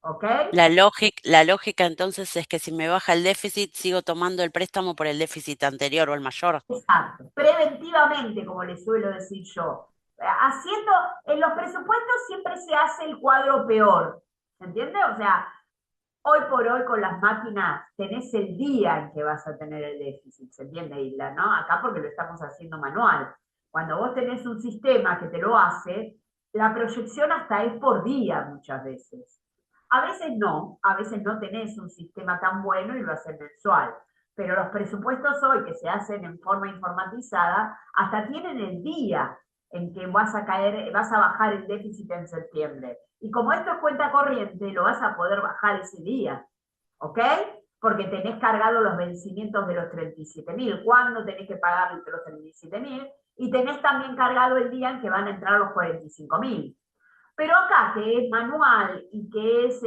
Speaker 1: ¿ok?
Speaker 2: La lógica entonces es que si me baja el déficit, sigo tomando el préstamo por el déficit anterior o el mayor.
Speaker 1: Exacto, preventivamente, como les suelo decir yo. Haciendo, en los presupuestos siempre se hace el cuadro peor, ¿se entiende? O sea, hoy por hoy con las máquinas tenés el día en que vas a tener el déficit, ¿se entiende, Isla? ¿No? Acá porque lo estamos haciendo manual. Cuando vos tenés un sistema que te lo hace, la proyección hasta es por día muchas veces. A veces no tenés un sistema tan bueno y lo haces mensual. Pero los presupuestos hoy que se hacen en forma informatizada, hasta tienen el día en que vas a bajar el déficit en septiembre. Y como esto es cuenta corriente, lo vas a poder bajar ese día, ¿ok? Porque tenés cargado los vencimientos de los 37.000, cuándo tenés que pagar los 37.000, y tenés también cargado el día en que van a entrar los 45.000. Pero acá, que es manual y que es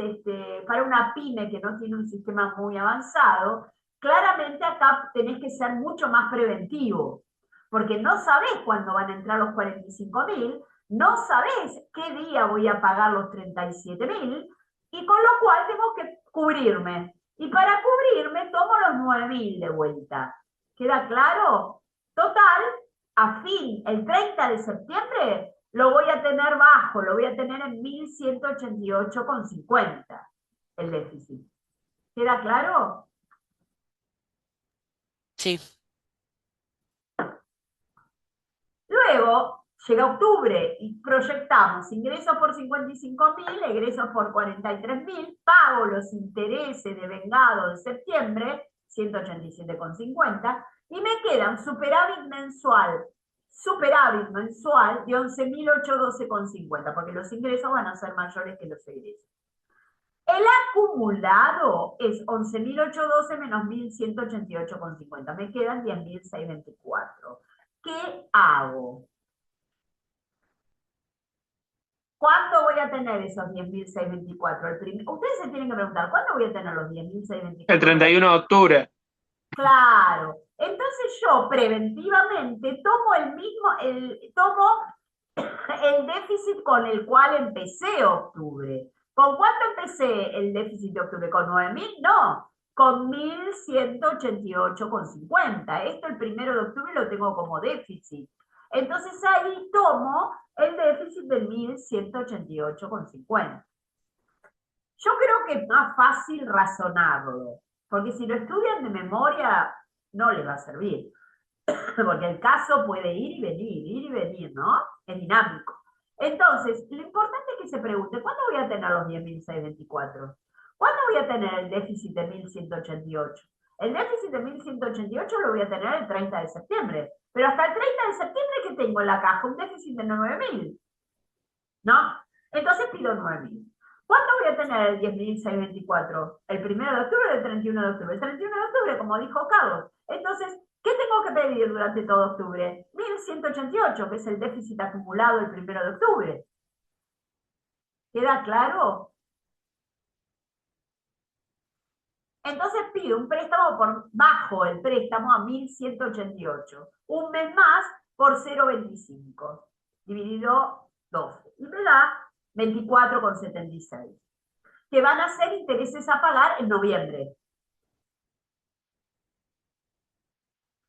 Speaker 1: para una pyme que no tiene un sistema muy avanzado, claramente acá tenés que ser mucho más preventivo, porque no sabés cuándo van a entrar los 45.000, no sabés qué día voy a pagar los 37.000, y con lo cual tengo que cubrirme. Y para cubrirme tomo los 9.000 de vuelta. ¿Queda claro? Total, el 30 de septiembre, lo voy a tener bajo, lo voy a tener en 1.188,50 el déficit. ¿Queda claro?
Speaker 2: Sí.
Speaker 1: Luego llega octubre y proyectamos ingresos por 55.000, egresos por 43.000, pago los intereses de vengado de septiembre, 187,50, y me queda un superávit mensual de 11.812,50, porque los ingresos van a ser mayores que los egresos. El acumulado es 11.812 menos 1.188,50. Me quedan 10.624. ¿Qué hago? ¿Cuándo voy a tener esos 10.624? Ustedes se tienen que preguntar, ¿cuándo voy a tener los 10.624?
Speaker 4: El 31 de octubre.
Speaker 1: Claro. Entonces yo preventivamente tomo el déficit con el cual empecé octubre. ¿Con cuánto empecé el déficit de octubre? ¿Con 9.000? No, con 1.188,50. Esto el 1 de octubre lo tengo como déficit. Entonces ahí tomo el déficit de 1.188,50. Yo creo que es más fácil razonarlo, porque si lo estudian de memoria, no les va a servir. Porque el caso puede ir y venir, ¿no? Es dinámico. Entonces, lo importante es que se pregunte, ¿cuándo voy a tener los 10.624? ¿Cuándo voy a tener el déficit de 1.188? El déficit de 1.188 lo voy a tener el 30 de septiembre. Pero hasta el 30 de septiembre, ¿qué tengo en la caja? Un déficit de 9.000, ¿no? Entonces pido 9.000. ¿Cuándo voy a tener el 10.624? ¿El 1 de octubre o el 31 de octubre? El 31 de octubre, como dijo Carlos. Entonces, ¿qué tengo que pedir durante todo octubre? 1.188, que es el déficit acumulado el 1 de octubre. ¿Queda claro? Entonces pido un préstamo bajo el préstamo a 1.188. Un mes más por 0,25. Dividido 12. Y me da 24,76. Que van a ser intereses a pagar en noviembre.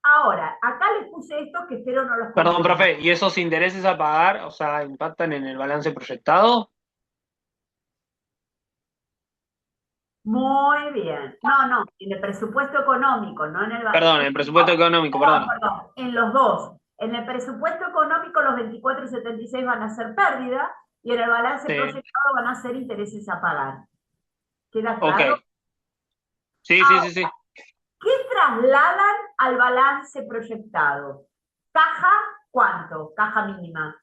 Speaker 1: Ahora, acá les puse estos que espero no los
Speaker 4: Perdón,
Speaker 1: confundan.
Speaker 4: profe, ¿y esos intereses a pagar, o sea, impactan en el balance proyectado?
Speaker 1: Muy bien. No, en el presupuesto económico, no en el...
Speaker 4: Perdón, el presupuesto económico, perdón.
Speaker 1: Perdón, en los dos. En el presupuesto económico los 24,76 van a ser pérdida y en el balance
Speaker 4: Sí,
Speaker 1: proyectado van a ser intereses a pagar. ¿Queda
Speaker 4: ok.
Speaker 1: claro?
Speaker 4: Sí, sí, sí,
Speaker 1: Ahora,
Speaker 4: sí.
Speaker 1: ¿qué trasladan al balance proyectado? ¿Caja cuánto? Caja mínima.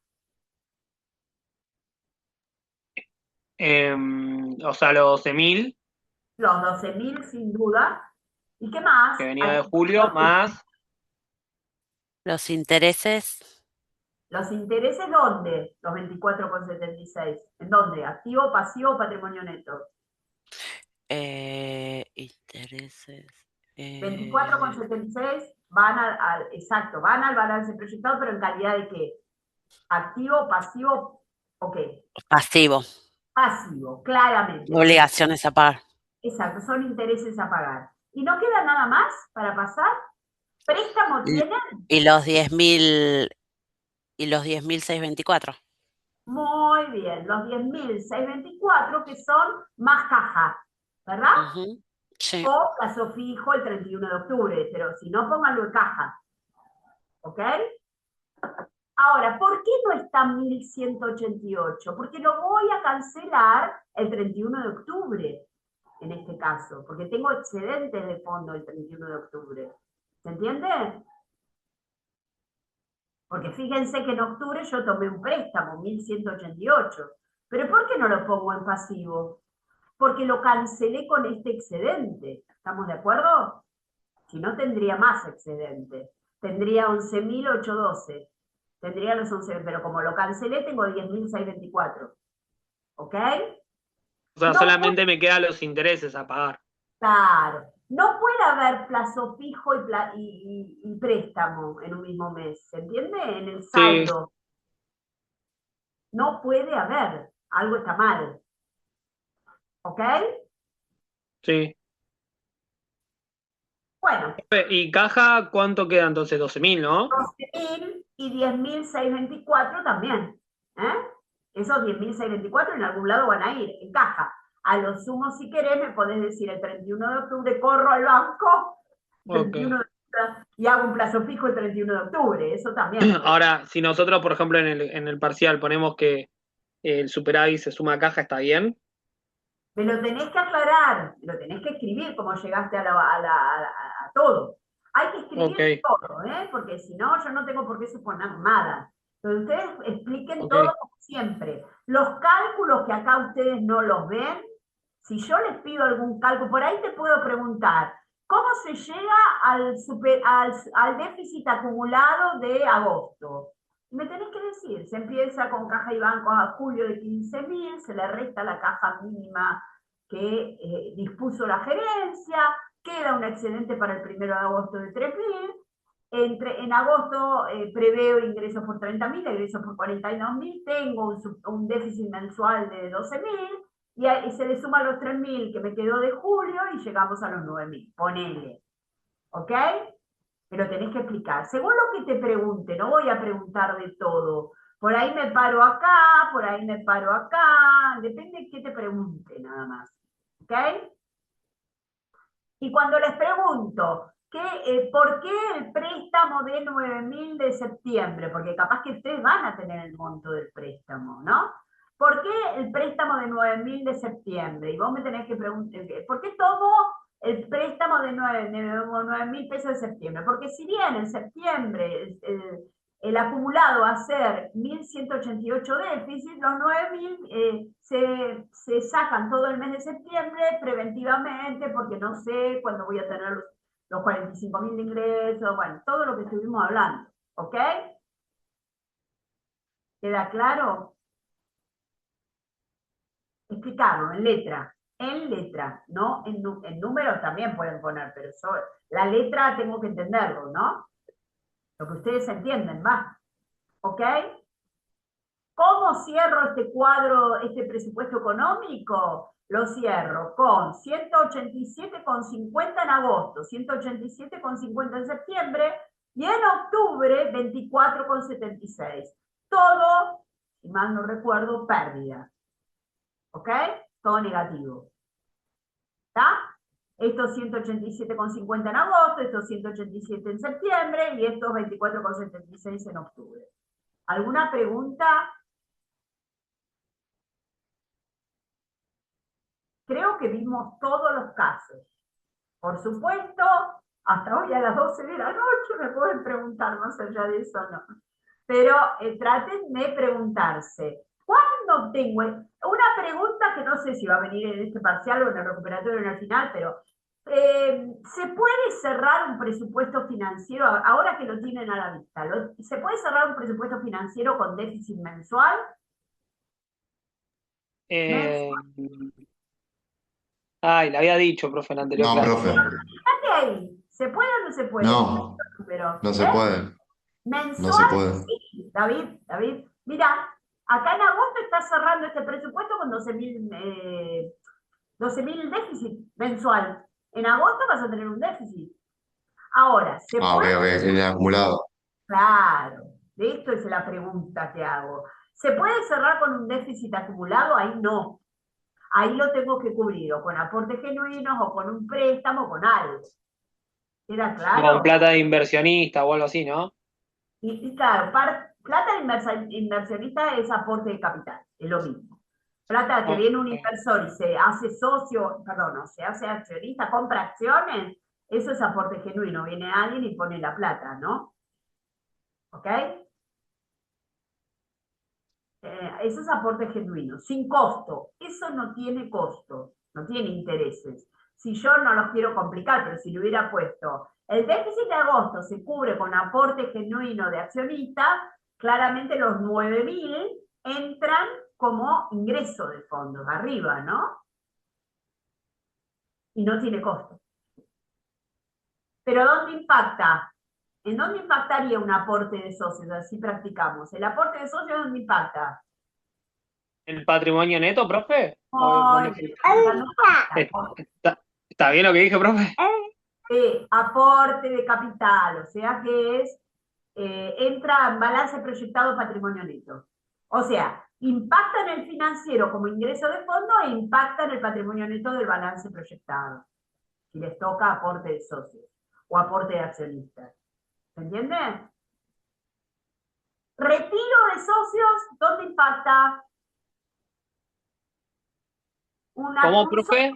Speaker 4: O sea, los 12.000
Speaker 1: Los 12.000 sin duda. ¿Y qué más?
Speaker 4: que venía de julio, más
Speaker 2: Los intereses,
Speaker 1: ¿Los intereses dónde? Los 24,76. ¿En dónde? ¿Activo, pasivo o patrimonio neto?
Speaker 2: intereses. Eh,
Speaker 1: 24,76 exacto, van al balance proyectado, pero en calidad de qué? ¿Activo, pasivo o qué?
Speaker 2: pasivo,
Speaker 1: Pasivo, claramente.
Speaker 2: obligaciones a pagar.
Speaker 1: Exacto, son intereses a pagar. ¿Y no queda nada más para pasar? ¿Préstamo
Speaker 2: Y,
Speaker 1: tienen?
Speaker 2: y los 10.624.
Speaker 1: Muy bien, los 10.624 que son más caja, ¿verdad?
Speaker 2: Ujú, sí.
Speaker 1: O plazo fijo el 31 de octubre, pero si no, pónganlo en caja, ¿ok? Ahora, ¿por qué no está 1.188? Porque lo voy a cancelar el 31 de octubre, en este caso, porque tengo excedentes de fondo el 31 de octubre. ¿Se entiende? Porque fíjense que en octubre yo tomé un préstamo, 1.188. Pero ¿por qué no lo pongo en pasivo? Porque lo cancelé con este excedente. ¿Estamos de acuerdo? Si no, tendría más excedente. Tendría 11.812. Tendría los 11, pero como lo cancelé, tengo 10.624. ¿Ok?
Speaker 4: O sea,
Speaker 1: No,
Speaker 4: solamente me quedan los intereses a pagar.
Speaker 1: claro. No puede haber plazo fijo y préstamo en un mismo mes. ¿Se entiende? En el
Speaker 4: Sí,
Speaker 1: saldo. No puede haber. Algo está mal. ¿Ok?
Speaker 4: sí.
Speaker 1: Bueno,
Speaker 4: ¿Y caja cuánto queda entonces? 12.000, ¿no?
Speaker 1: 12.000 y 10.624 también. ¿Eh? Esos 10.624 en algún lado van a ir, en caja. A lo sumo, si querés, me podés decir el 31 de octubre corro al banco,
Speaker 4: Ok.
Speaker 1: 31 de octubre, y hago un plazo fijo el 31 de octubre. Eso también puede.
Speaker 4: Ahora, si nosotros, por ejemplo, en el parcial ponemos que el superávit se suma a caja, ¿está bien?
Speaker 1: Me lo tenés que aclarar, me lo tenés que escribir como llegaste a todo. Hay que
Speaker 4: Ok,
Speaker 1: escribir todo, ¿eh? Porque si no, yo no tengo por qué suponer nada. Entonces, ustedes expliquen
Speaker 4: ok,
Speaker 1: todo como siempre. Los cálculos que acá ustedes no los ven, si yo les pido algún cálculo, por ahí te puedo preguntar, ¿cómo se llega al déficit acumulado de agosto? Me tenés que decir, se empieza con caja y bancos a julio de 15.000, se le resta la caja mínima que dispuso la gerencia, queda un excedente para el 1 de agosto de 3.000, en agosto preveo ingresos por 30.000, ingresos por 42.000, tengo un déficit mensual de 12.000 y se le suma los 3.000 que me quedó de julio y llegamos a los 9.000, ponele, ¿ok? Pero tenés que explicar. Según lo que te pregunte, no voy a preguntar de todo. Por ahí me paro acá, por ahí me paro acá, depende de qué te pregunte nada más. ¿Ok? Y cuando les pregunto, ¿por qué el préstamo de 9.000 de septiembre? Porque capaz que ustedes van a tener el monto del préstamo, ¿no? ¿Por qué el préstamo de 9.000 de septiembre? Y vos me tenés que preguntar, ¿por qué tomo el préstamo de 9.000 pesos de septiembre? Porque si bien en septiembre el acumulado va a ser 1.188 déficit, los 9.000 se sacan todo el mes de septiembre preventivamente porque no sé cuándo voy a tener los 45.000 de ingresos, bueno, todo lo que estuvimos hablando, ¿ok? ¿Queda claro? Explicarlo en letra, no en números también pueden poner, pero la letra tengo que entenderlo, ¿no? Lo que ustedes entienden, ¿va? ¿Ok? ¿Cómo cierro este cuadro, este presupuesto económico? Lo cierro con 187,50 en agosto, 187,50 en septiembre y en octubre 24,76. Todo, si mal no recuerdo, pérdida. ¿Ok? Todo negativo. ¿Está? Estos 187,50 en agosto, estos 187 en septiembre y estos 24,76 en octubre. ¿Alguna pregunta? Creo que vimos todos los casos. Por supuesto, hasta hoy a las 12 de la noche me pueden preguntar más allá de eso, no. Pero traten de preguntarse, ¿cuándo tengo una pregunta que no sé si va a venir en este parcial o en el recuperatorio en el final, pero ¿se puede cerrar un presupuesto financiero, ahora que lo tienen a la vista, ¿se puede cerrar un presupuesto financiero con déficit mensual?
Speaker 4: Ay, le había dicho, profe, en la anterior
Speaker 3: No,
Speaker 4: clase.
Speaker 3: profe.
Speaker 1: de ahí, ¿se puede o no se puede?
Speaker 3: No,
Speaker 1: Pero,
Speaker 3: no se puede. No se
Speaker 1: mensual,
Speaker 3: puede.
Speaker 1: sí, David, mira, acá en agosto está cerrando este presupuesto con 12.000 déficit mensual. En agosto vas a tener un déficit. Ahora, ¿se
Speaker 3: Ah, ok,
Speaker 1: puede?
Speaker 3: ok, el acumulado.
Speaker 1: Claro, de esto es la pregunta que hago. ¿Se puede cerrar con un déficit acumulado? Ahí no. Ahí lo tengo que cubrir, o con aportes genuinos, o con un préstamo, o con algo. ¿Queda
Speaker 4: Como con
Speaker 1: claro?
Speaker 4: plata de inversionista o algo así, ¿no?
Speaker 1: Y claro, plata de inversionista es aporte de capital, es lo mismo. Plata que
Speaker 4: Ok.
Speaker 1: viene un inversor y se hace socio, perdón, no, se hace accionista, compra acciones, eso es aporte genuino. Viene alguien y pone la plata, ¿no? ¿Ok? Eso es aporte genuino, sin costo. Eso no tiene costo, no tiene intereses. Si yo no los quiero complicar, pero si le hubiera puesto el déficit de agosto se cubre con aporte genuino de accionista, claramente los 9.000 entran como ingreso de fondos, arriba, ¿no? Y no tiene costo. Pero ¿dónde impacta? ¿En dónde impactaría un aporte de socios? Así practicamos. ¿El aporte de socios dónde impacta?
Speaker 4: ¿El patrimonio neto, profe? ¿O
Speaker 1: Ay,
Speaker 4: dónde fue?
Speaker 1: no impacta.
Speaker 4: ¿Está bien lo que dije, profe?
Speaker 1: Aporte de capital, o sea que entra en balance proyectado patrimonio neto. O sea, impacta en el financiero como ingreso de fondo e impacta en el patrimonio neto del balance proyectado. Si les toca aporte de socios o aporte de accionistas. ¿Se entiende? Retiro de socios, ¿dónde impacta?
Speaker 4: ¿Cómo,
Speaker 1: Un socio.
Speaker 4: profe?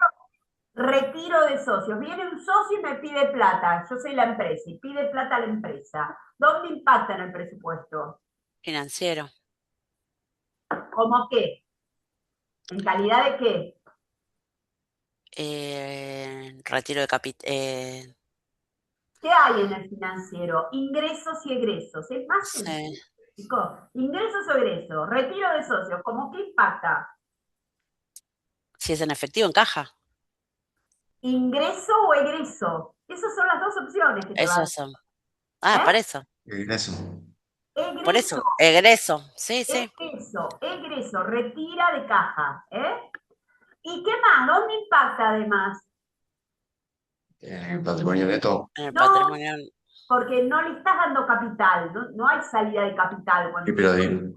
Speaker 1: Retiro de socios. Viene un socio y me pide plata. Yo soy la empresa y pide plata a la empresa. ¿Dónde impacta en el presupuesto?
Speaker 2: Financiero.
Speaker 1: ¿Cómo qué? ¿En calidad de qué?
Speaker 2: Retiro de capital.
Speaker 1: ¿Qué hay en el financiero? Ingresos y egresos. Es más
Speaker 2: Sí.
Speaker 1: sencillo, chicos. Ingresos o egresos. Retiro de socios. ¿Cómo qué impacta?
Speaker 2: Si es en efectivo, en caja.
Speaker 1: ¿Ingreso o egreso? Esas son las dos opciones que te
Speaker 2: Eso
Speaker 1: van.
Speaker 2: son. Ah,
Speaker 1: ¿Eh?
Speaker 2: para eso.
Speaker 3: Eso.
Speaker 2: Por
Speaker 1: Egreso,
Speaker 2: eso. Egreso. Sí, sí.
Speaker 1: egreso. Retira de caja. ¿Eh? ¿Y qué más? ¿Dónde impacta además?
Speaker 3: El patrimonio neto.
Speaker 2: En el
Speaker 1: No,
Speaker 2: patrimonio.
Speaker 1: porque no le estás dando capital, no hay salida de capital
Speaker 3: Y
Speaker 1: cuando
Speaker 3: pero
Speaker 1: ¿eh?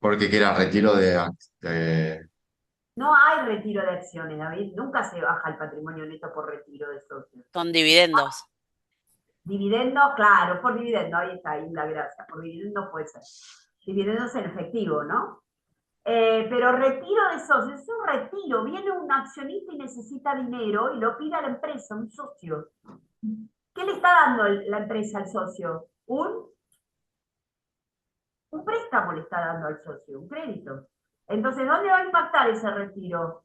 Speaker 3: porque que era retiro de-
Speaker 1: No hay retiro de acciones, David, nunca se baja el patrimonio neto por retiro de socios.
Speaker 2: Son dividendos.
Speaker 1: Dividendo, claro, por dividendo, ahí está, ahí la gracia, por dividendo puede ser. Dividendos en efectivo, ¿no? Pero retiro de socios, es un retiro, viene un accionista y necesita dinero y lo pide a la empresa, un socio. ¿Qué le está dando la empresa al socio? Un préstamo le está dando al socio, un crédito. Entonces, ¿dónde va a impactar ese retiro?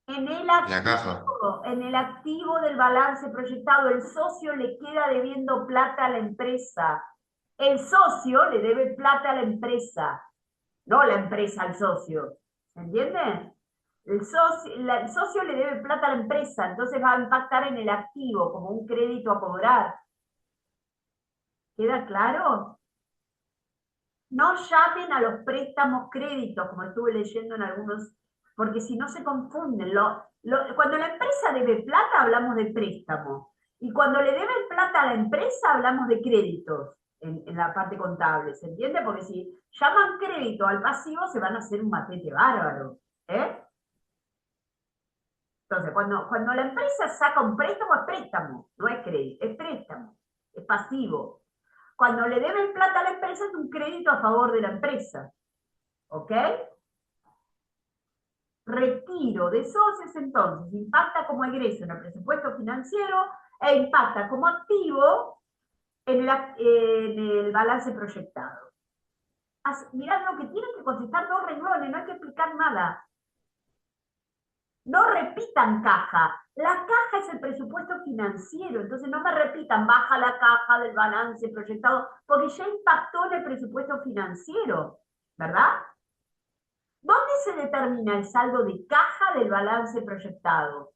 Speaker 1: En
Speaker 3: la caja.
Speaker 1: en el activo del balance proyectado. El socio le queda debiendo plata a la empresa. El socio le debe plata a la empresa, no la empresa al socio. ¿Se entiende? El socio le debe plata a la empresa, entonces va a impactar en el activo como un crédito a cobrar. ¿Queda claro? No llamen a los préstamos créditos, como estuve leyendo en algunos, porque si no se confunden. Cuando la empresa debe plata, hablamos de préstamo. Y cuando le deben plata a la empresa, hablamos de créditos en la parte contable. ¿Se entiende? Porque si llaman crédito al pasivo, se van a hacer un matete bárbaro. ¿Eh? Entonces, cuando la empresa saca un préstamo, es préstamo, no es crédito, es préstamo, es pasivo. Cuando le deben plata a la empresa, es un crédito a favor de la empresa. ¿Ok? Retiro de socios, entonces, impacta como egreso en el presupuesto financiero e impacta como activo en el balance proyectado. Mirad lo que tienen que contestar dos renglones, no hay que explicar nada. No repitan caja. La caja es el presupuesto financiero, entonces no me repitan, baja la caja del balance proyectado, porque ya impactó en el presupuesto financiero, ¿verdad? ¿Dónde se determina el saldo de caja del balance proyectado?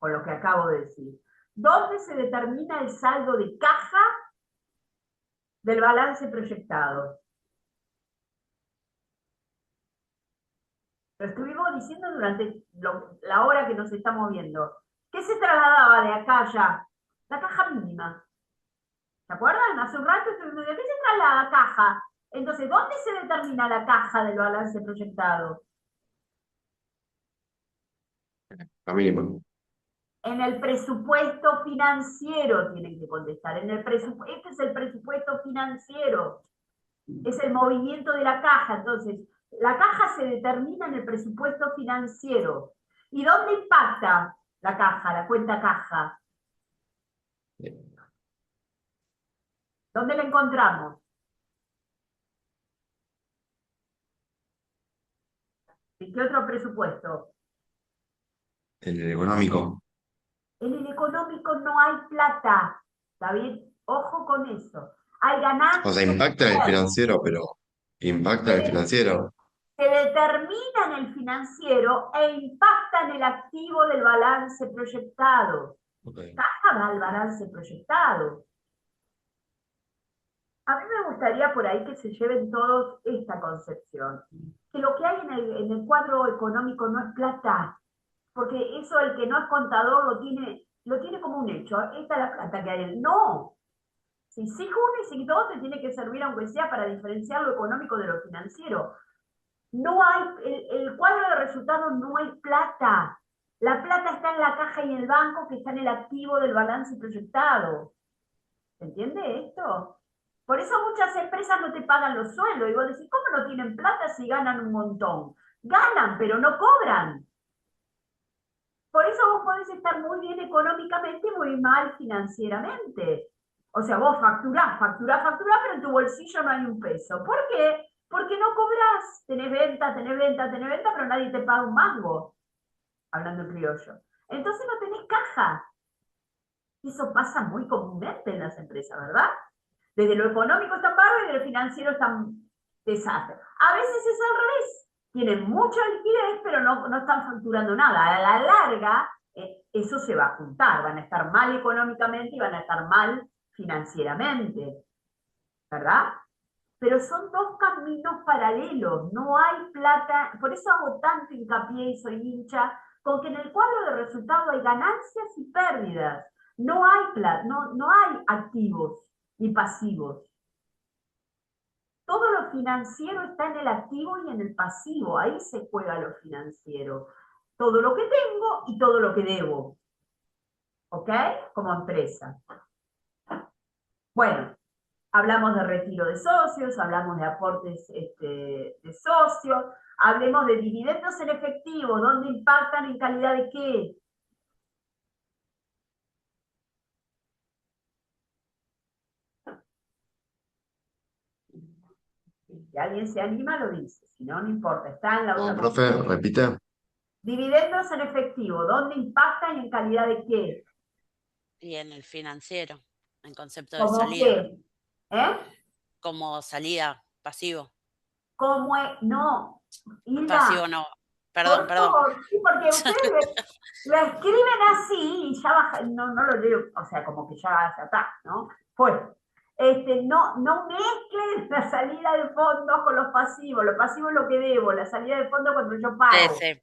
Speaker 1: Con lo que acabo de decir. ¿Dónde se determina el saldo de caja del balance proyectado? Lo estuvimos diciendo durante la hora que nos estamos viendo. ¿Qué se trasladaba de acá allá? La caja mínima. ¿Se acuerdan? Hace un rato estuvimos diciendo, ¿qué se traslada? Caja. Entonces, ¿dónde se determina la caja del balance proyectado?
Speaker 3: La mínima.
Speaker 1: En el presupuesto financiero tienen que contestar. Este es el presupuesto financiero. Es el movimiento de la caja. Entonces, la caja se determina en el presupuesto financiero. ¿Y dónde impacta la caja, la cuenta caja? ¿Dónde la encontramos? ¿En qué otro presupuesto?
Speaker 3: En el económico.
Speaker 1: En el económico no hay plata. ¿Está bien? Ojo con eso. Hay ganancias.
Speaker 3: O sea, impacta en el financiero, pero impacta en el financiero.
Speaker 1: Se determina en el financiero e impacta en el activo del balance proyectado.
Speaker 3: Okay.
Speaker 1: Caja va al balance proyectado. A mí me gustaría por ahí que se lleven todos esta concepción, que lo que hay en el cuadro económico no es plata, porque eso el que no es contador lo tiene como un hecho, esta es la plata que hay. No, si uno y si dos te tiene que servir aunque sea para diferenciar lo económico de lo financiero. No hay, el cuadro de resultados no es plata. La plata está en la caja y en el banco que está en el activo del balance proyectado. ¿Se entiende esto? Por eso muchas empresas no te pagan los sueldos. Y vos decís, ¿cómo no tienen plata si ganan un montón? Ganan, pero no cobran. Por eso vos podés estar muy bien económicamente y muy mal financieramente. O sea, vos facturás, pero en tu bolsillo no hay un peso. ¿Por qué? Porque no cobrás. Tenés venta, pero nadie te paga un mango. Hablando en criollo. Entonces no tenés caja. Eso pasa muy comúnmente en las empresas, ¿verdad? Desde lo económico están bárbaros y desde lo financiero están desastres. A veces es al revés. Tienen mucha liquidez, pero no están facturando nada. A la larga, eso se va a juntar. Van a estar mal económicamente y van a estar mal financieramente. ¿Verdad? Pero son dos caminos paralelos. No hay plata. Por eso hago tanto hincapié y soy hincha, con que en el cuadro de resultado hay ganancias y pérdidas. No hay no hay activos ni pasivos. Todo lo financiero está en el activo y en el pasivo. Ahí se juega lo financiero. Todo lo que tengo y todo lo que debo. ¿Ok? Como empresa. Bueno, hablamos de retiro de socios, hablamos de aportes de socios, hablemos de dividendos en efectivo. ¿Dónde impactan en calidad de qué? Si alguien se anima, lo dice. Si no, no importa. Está en la otra.
Speaker 3: Profe, repite.
Speaker 1: Dividendos en efectivo. ¿Dónde impactan y en calidad de qué?
Speaker 2: Y en el financiero, en concepto de
Speaker 1: ¿Cómo
Speaker 2: salida.
Speaker 1: qué? ¿Eh?
Speaker 2: Como salida, pasivo.
Speaker 1: ¿Cómo es? No. Hilda,
Speaker 2: Pasivo no. Perdón.
Speaker 1: sí, porque ustedes lo escriben así y ya baja, no lo leo, o sea, como que ya está, ¿no? Pues, no mezclen la salida de fondos con los pasivos. Lo pasivo es lo que debo, la salida de fondos cuando yo pago.
Speaker 2: Sí.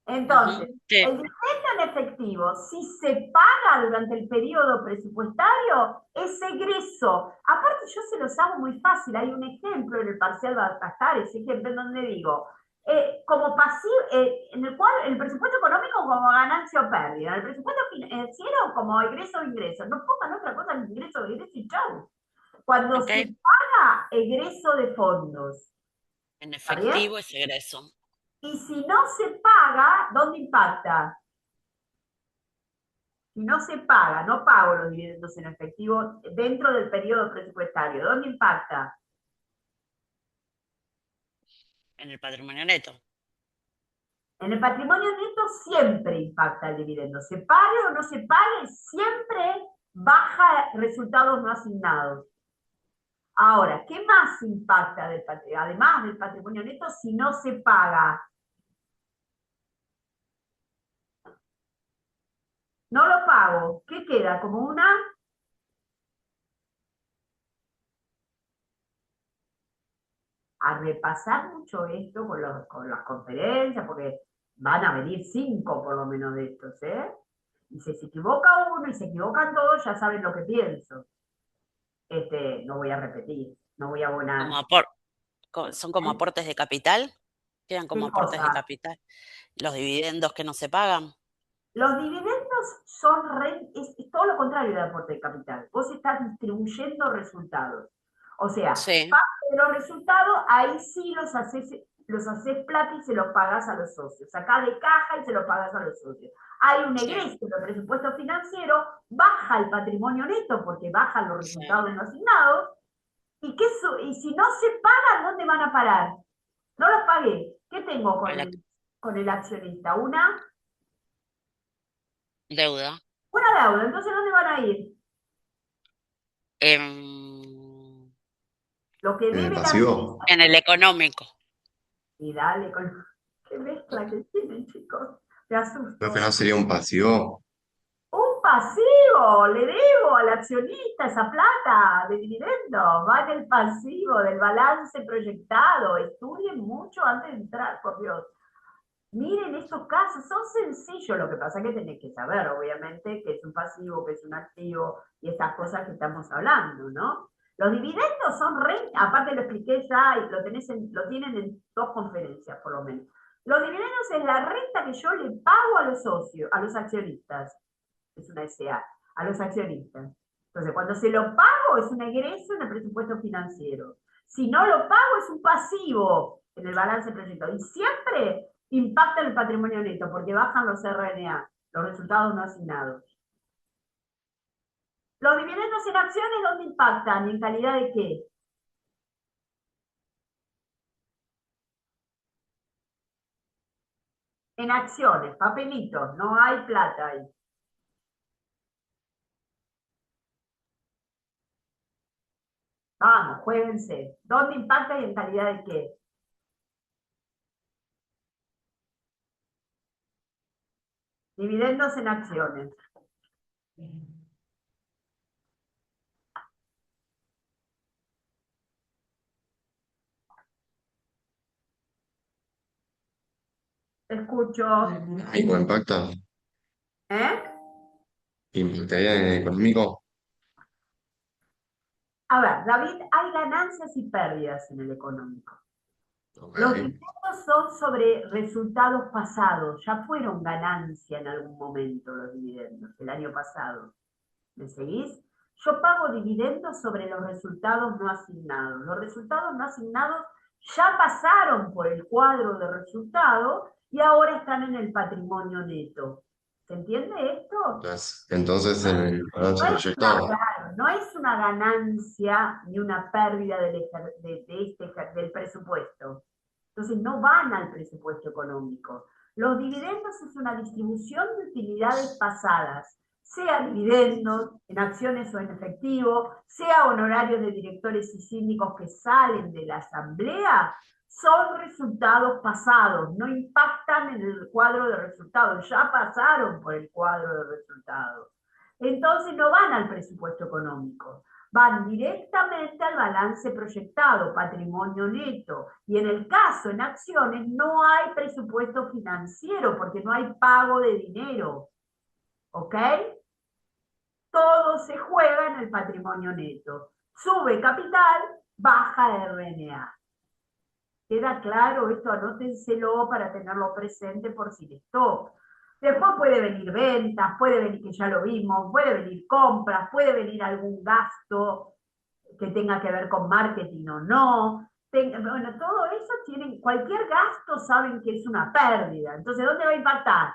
Speaker 1: Entonces,
Speaker 2: Sí.
Speaker 1: el dividendo en efectivo, si se paga durante el periodo presupuestario, es egreso. Aparte, yo se los hago muy fácil. Hay un ejemplo en el parcial, va a estar ese ejemplo en donde digo, como pasivo, en el presupuesto económico como ganancia o pérdida, en el presupuesto financiero como egreso o ingreso. No pongan otra cosa que ingreso y chau. Cuando se paga egreso de fondos.
Speaker 2: En efectivo es egreso.
Speaker 1: Y si no se paga, ¿dónde impacta? Si no se paga, no pago los dividendos en efectivo dentro del periodo presupuestario, ¿dónde impacta?
Speaker 2: En el patrimonio neto.
Speaker 1: En el patrimonio neto siempre impacta el dividendo. Se pague o no se pague, siempre baja resultados no asignados. Ahora, ¿qué más impacta además del patrimonio neto si no se paga? No lo pago. ¿Qué queda? Como una... A repasar mucho esto con las conferencias, porque van a venir 5 por lo menos de estos, ¿eh? Y si se equivoca uno y se equivocan todos, ya saben lo que pienso. No voy a repetir, no voy a abonar.
Speaker 2: Son como aportes de capital, quedan como
Speaker 1: ¿Qué
Speaker 2: aportes de
Speaker 1: cosa?
Speaker 2: capital. Los dividendos que no se pagan.
Speaker 1: Los dividendos son es todo lo contrario del aporte de capital. Vos estás distribuyendo resultados. O sea,
Speaker 2: Sí,
Speaker 1: parte de los resultados, ahí sí los haces plata y se los pagas a los socios. Sacás de caja y se los pagas a los socios. Hay un
Speaker 2: sí,
Speaker 1: egreso del presupuesto financiero, baja el patrimonio neto porque bajan los
Speaker 2: sí.
Speaker 1: resultados no asignados. Y si no se pagan, ¿dónde van a parar? No los pagué. ¿Qué tengo
Speaker 2: A la
Speaker 1: con el accionista?
Speaker 2: deuda.
Speaker 1: Una deuda. Entonces, ¿dónde van a ir?
Speaker 2: Em,
Speaker 1: Lo que
Speaker 3: En el
Speaker 1: debe la
Speaker 3: pasivo.
Speaker 2: en el económico.
Speaker 1: y dale con qué mezcla que tienen, chicos. Te
Speaker 3: Creo que
Speaker 1: asusto.
Speaker 3: no sería un pasivo.
Speaker 1: Un pasivo, le debo al accionista esa plata de dividendos, va en el pasivo del balance proyectado. Estudien mucho antes de entrar, por Dios. Miren estos casos, son sencillos, lo que pasa es que tenés que saber, obviamente, que es un pasivo, que es un activo, y estas cosas que estamos hablando, ¿no? Los dividendos son aparte lo expliqué ya, y lo tienen en 2 conferencias, por lo menos. Los dividendos es la renta que yo le pago a los socios, a los accionistas, es una SA, a los accionistas. Entonces, cuando se lo pago, es un egreso en el presupuesto financiero. Si no lo pago, es un pasivo en el balance proyectado. Y siempre impacta el patrimonio neto, porque bajan los RNA, los resultados no asignados. Los dividendos en acciones, ¿dónde impactan? ¿Y en calidad de qué? En acciones, papelitos, no hay plata ahí. Vamos, jueguense. ¿Dónde impacta y en calidad de qué? Dividendos en acciones. Te escucho.
Speaker 3: ¿Y cómo impacta?
Speaker 1: ¿Eh?
Speaker 3: ¿Impactaría en el económico?
Speaker 1: A ver, David, hay ganancias y pérdidas en el económico.
Speaker 3: Ok.
Speaker 1: Los dividendos son sobre resultados pasados, ya fueron ganancia en algún momento los dividendos, el año pasado. ¿Me seguís? Yo pago dividendos sobre los resultados no asignados. Los resultados no asignados ya pasaron por el cuadro de resultados y ahora están en el patrimonio neto. ¿Se entiende esto?
Speaker 3: Entonces en el balance proyectado.
Speaker 1: Claro, no es una ganancia ni una pérdida del presupuesto. Entonces no van al presupuesto económico. Los dividendos es una distribución de utilidades pasadas, sea dividendos en acciones o en efectivo, sea honorarios de directores y síndicos que salen de la asamblea, son resultados pasados, no impactan en el cuadro de resultados, ya pasaron por el cuadro de resultados. Entonces no van al presupuesto económico, van directamente al balance proyectado, patrimonio neto. Y en el caso, en acciones, no hay presupuesto financiero porque no hay pago de dinero. ¿Ok? Todo se juega en el patrimonio neto. Sube capital, baja RNA. ¿Queda claro esto? Anótenselo para tenerlo presente por si les toca. Después puede venir ventas, puede venir, que ya lo vimos, puede venir compras, puede venir algún gasto que tenga que ver con marketing o no. Bueno, todo eso cualquier gasto saben que es una pérdida. Entonces, ¿dónde va a impactar?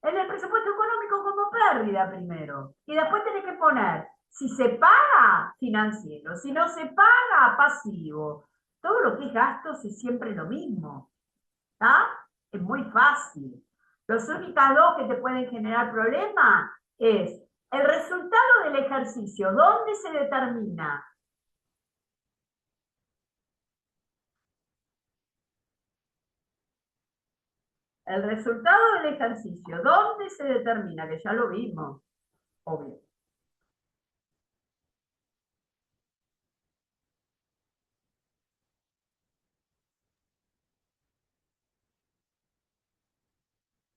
Speaker 1: En el presupuesto económico como pérdida primero. Y después tenés que poner, si se paga, financiero. Si no se paga, pasivo. Todo lo que es gastos es siempre lo mismo. ¿Está? Es muy fácil. Los únicas dos que te pueden generar problemas es el resultado del ejercicio. ¿Dónde se determina? El resultado del ejercicio, ¿dónde se determina? Que ya lo vimos, obvio.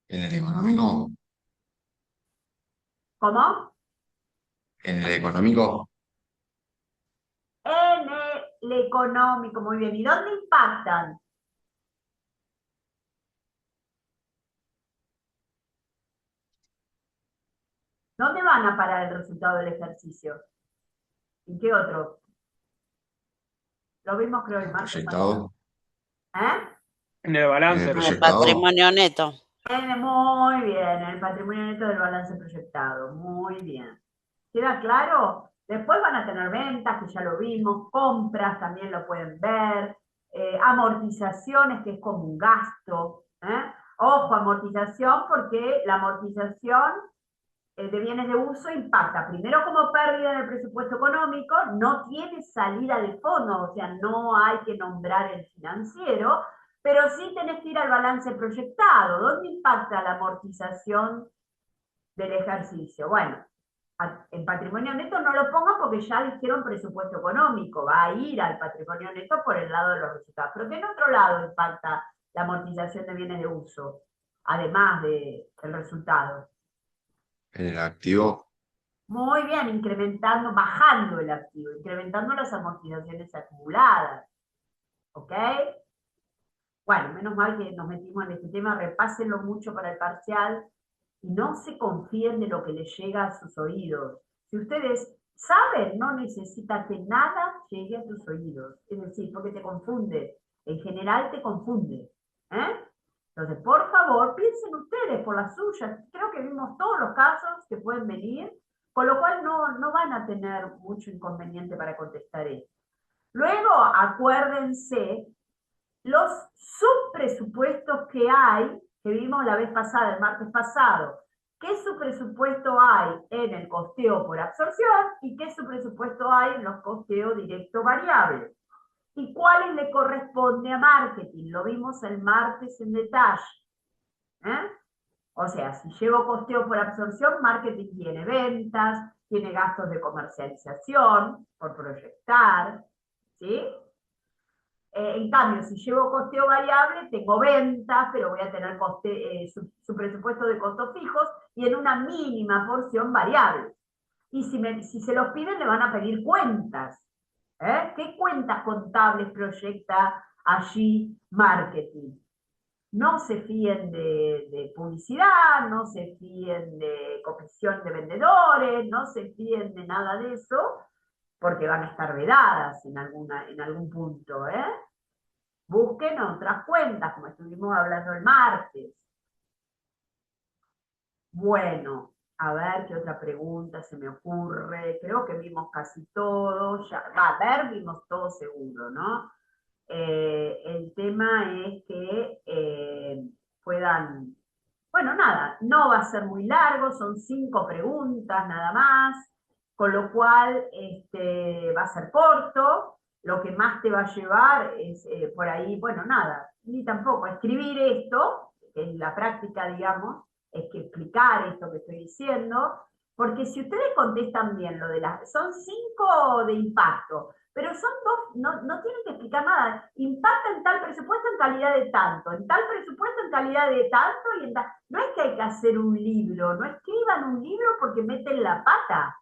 Speaker 3: En el económico,
Speaker 1: ¿Cómo?
Speaker 3: en el económico,
Speaker 1: En el económico, muy bien. ¿Y dónde impactan? ¿Dónde van a parar el resultado del ejercicio? ¿Y qué otro? Lo vimos creo el martes pasado.
Speaker 3: proyectado,
Speaker 1: ¿Eh?
Speaker 4: En el
Speaker 3: en
Speaker 4: balance.
Speaker 3: el
Speaker 2: En el
Speaker 3: proyectado,
Speaker 2: patrimonio neto.
Speaker 1: Muy bien, el patrimonio neto del balance proyectado. Muy bien. ¿Queda claro? Después van a tener ventas, que ya lo vimos, compras, también lo pueden ver, amortizaciones, que es como un gasto. Ojo, amortización, porque la amortización de bienes de uso impacta primero como pérdida del presupuesto económico, no tiene salida de fondo, o sea, no hay que nombrar el financiero, pero sí tenés que ir al balance proyectado. ¿Dónde impacta la amortización del ejercicio? Bueno, en patrimonio neto no lo pongan porque ya dijeron presupuesto económico, va a ir al patrimonio neto por el lado de los resultados. Pero ¿qué en otro lado impacta la amortización de bienes de uso, además del resultado?
Speaker 3: en el activo,
Speaker 1: Muy bien, incrementando, bajando el activo, incrementando las amortizaciones acumuladas. ¿Ok? Bueno, menos mal que nos metimos en este tema, repásenlo mucho para el parcial y no se confíen de lo que les llega a sus oídos. Si ustedes saben, no necesita que nada llegue a tus oídos. Es decir, porque te confunde. En general te confunde. Entonces, por favor, piensen ustedes por las suyas. Creo que vimos todos los casos que pueden venir, con lo cual no van a tener mucho inconveniente para contestar esto. Luego, acuérdense los subpresupuestos que hay, que vimos la vez pasada, el martes pasado. ¿Qué subpresupuesto hay en el costeo por absorción y qué subpresupuesto hay en los costeos directo variables? ¿Y cuáles le corresponde a marketing? Lo vimos el martes en detalle. O sea, si llevo costeo por absorción, marketing tiene ventas, tiene gastos de comercialización por proyectar, ¿sí? En cambio, si llevo costeo variable, tengo ventas, pero voy a tener su presupuesto de costos fijos y en una mínima porción variable. Y si se los piden, le van a pedir cuentas. ¿Qué cuentas contables proyecta allí marketing? No se fíen de publicidad, no se fíen de comisión de vendedores, no se fíen de nada de eso, porque van a estar vedadas en algún punto. Busquen otras cuentas, como estuvimos hablando el martes. Bueno, a ver qué otra pregunta se me ocurre. Creo que vimos casi todo. Ya, a ver, vimos todo seguro, ¿no? El tema es que puedan, bueno, nada, no va a ser muy largo, son 5 preguntas nada más, con lo cual va a ser corto. Lo que más te va a llevar es por ahí, bueno, nada, ni tampoco escribir esto, que es la práctica, digamos, es que explicar esto que estoy diciendo, porque si ustedes contestan bien lo de las, son 5 de impacto, pero son 2, no tienen que explicar nada. Impacta en tal presupuesto en calidad de tanto, en tal presupuesto en calidad de tanto, y en tal. No es que hay que hacer un libro, no escriban un libro porque meten la pata.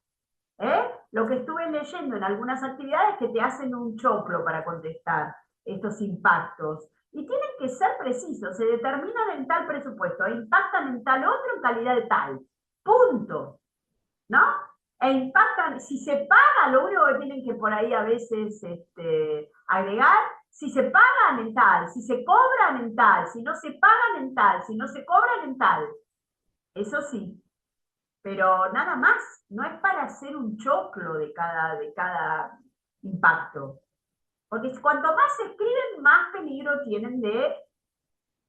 Speaker 1: Lo que estuve leyendo en algunas actividades que te hacen un choclo para contestar estos impactos. Y tienen que ser precisos, se determinan en tal presupuesto, e impactan en tal otro en calidad de tal. Punto. ¿No? E impactan, si se paga, lo único que tienen que por ahí a veces agregar, si se pagan en tal, si se cobran en tal, si no se pagan en tal, si no se cobran en tal. Eso sí, pero nada más, no es para hacer un choclo de cada impacto. Porque cuanto más se escriben, más peligro tienen de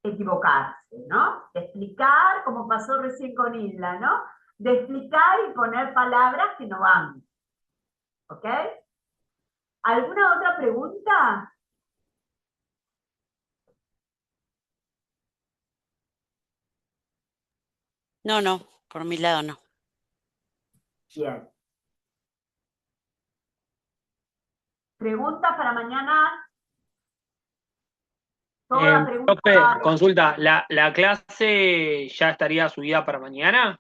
Speaker 1: equivocarse, ¿no? De explicar, como pasó recién con Isla, ¿no? De explicar y poner palabras que no van. ¿Ok? ¿Alguna otra pregunta?
Speaker 2: No, por mi lado no.
Speaker 1: Bien. ¿Preguntas para mañana? Toda pregunta
Speaker 4: Profe,
Speaker 1: vale.
Speaker 4: consulta, ¿la clase ya estaría subida para mañana?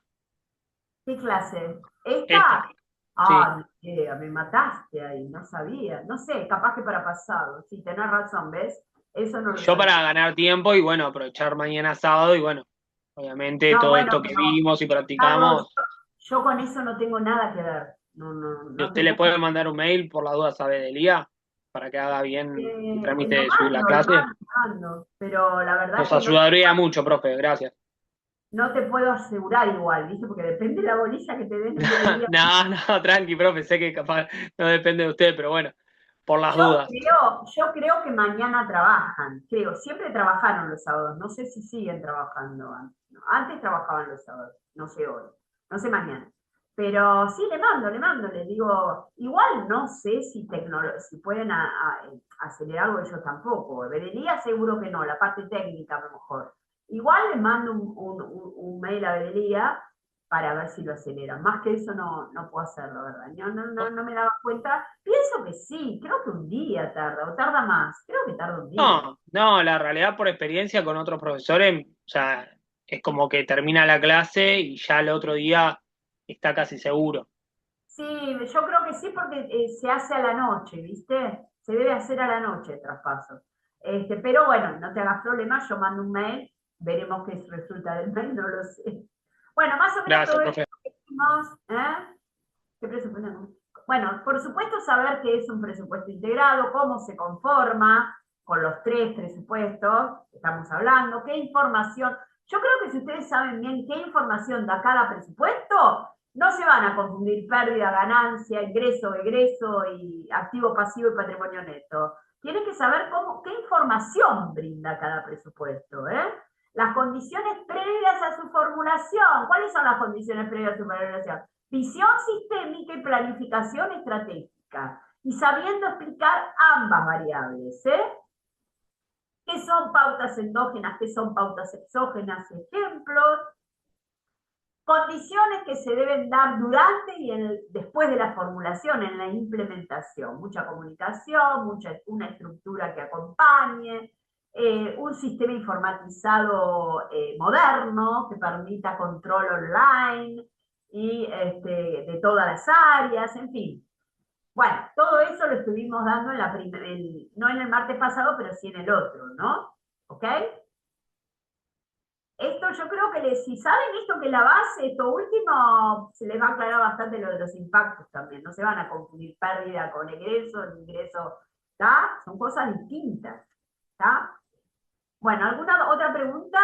Speaker 1: ¿Qué clase?
Speaker 4: Esta,
Speaker 1: ¿Esta?
Speaker 4: sí.
Speaker 1: Ah, me mataste ahí, no sabía. No sé, capaz que para pasado. Sí, tenés razón, ¿ves? Eso no lo
Speaker 4: Yo
Speaker 1: sabía.
Speaker 4: para ganar tiempo y bueno, aprovechar mañana sábado y bueno, obviamente
Speaker 1: No,
Speaker 4: todo
Speaker 1: bueno,
Speaker 4: esto que
Speaker 1: pero
Speaker 4: vimos y
Speaker 1: Carlos,
Speaker 4: practicamos,
Speaker 1: yo con eso no tengo nada que ver. No, no,
Speaker 4: si
Speaker 1: no te
Speaker 4: usted le
Speaker 1: pongas.
Speaker 4: puede mandar un mail por la duda sabe del día para que haga bien el trámite
Speaker 1: Lo
Speaker 4: de subir la
Speaker 1: mando, lo
Speaker 4: clase,
Speaker 1: mando, lo mando. Pero la verdad es
Speaker 4: nos
Speaker 1: que no,
Speaker 4: ayudaría mucho, profe, gracias.
Speaker 1: no te puedo asegurar igual, ¿viste? Porque depende de la bolilla que te den el del día.
Speaker 4: No, no, tranqui, profe, sé que capaz no depende de usted, pero bueno, por las dudas.
Speaker 1: Yo creo que mañana trabajan, creo, siempre trabajaron los sábados, no sé si siguen trabajando antes, ¿no? Antes trabajaban los sábados, no sé hoy, no sé mañana. Pero sí, le mando, le digo, igual no sé si pueden acelerar algo ellos tampoco. Verería seguro que no, la parte técnica a lo mejor. Igual le mando un mail a Verería para ver si lo aceleran. Más que eso no puedo hacerlo, ¿verdad? No me daba cuenta. Pienso que sí, creo que un día tarda, o tarda más, creo que tarda un día.
Speaker 4: No, no, la realidad por experiencia con otros profesores, o sea, es como que termina la clase y ya el otro día está casi seguro.
Speaker 1: Sí, yo creo que sí porque se hace a la noche, ¿viste? Se debe hacer a la noche el traspaso. Pero bueno, no te hagas problema, yo mando un mail, veremos qué resulta del mail, no lo sé. Bueno, más o menos
Speaker 4: Gracias,
Speaker 1: todo esto
Speaker 4: profe.
Speaker 1: que hicimos, ¿eh? ¿Qué presuponemos? Bueno, por supuesto saber qué es un presupuesto integrado, cómo se conforma con los tres presupuestos que estamos hablando, qué información. Yo creo que si ustedes saben bien qué información da cada presupuesto, no se van a confundir pérdida, ganancia, ingreso, egreso y activo, pasivo y patrimonio neto. Tienen que saber qué información brinda cada presupuesto, ¿eh? Las condiciones previas a su formulación. ¿Cuáles son las condiciones previas a su formulación? Visión sistémica y planificación estratégica. Y sabiendo explicar ambas variables, ¿eh? ¿Qué son pautas endógenas? ¿Qué son pautas exógenas? Ejemplos. Condiciones que se deben dar durante y después de la formulación, en la implementación. Mucha comunicación, una estructura que acompañe, un sistema informatizado moderno que permita control online y de todas las áreas, en fin. Bueno, todo eso lo estuvimos dando no en el martes pasado, pero sí en el otro, ¿no? ¿Ok? Esto yo creo que si saben esto que la base, esto último, se les va a aclarar bastante lo de los impactos también. No se van a confundir pérdida con egreso, el ingreso, ¿está? Son cosas distintas, ¿está? Bueno, ¿alguna otra pregunta?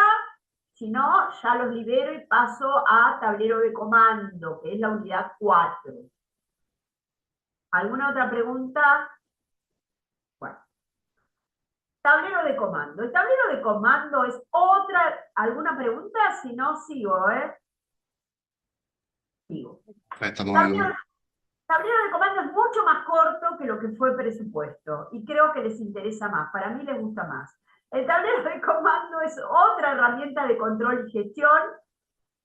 Speaker 1: Si no, ya los libero y paso a tablero de comando, que es la unidad 4. ¿Alguna otra pregunta? Bueno, tablero de comando. El tablero de comando es ¿alguna pregunta? Si no, sigo, ¿eh? Sigo.
Speaker 3: Estamos
Speaker 1: Tablero,
Speaker 3: bien.
Speaker 1: tablero de comando es mucho más corto que lo que fue presupuesto y creo que les interesa más, para mí les gusta más. El tablero de comando es otra herramienta de control y gestión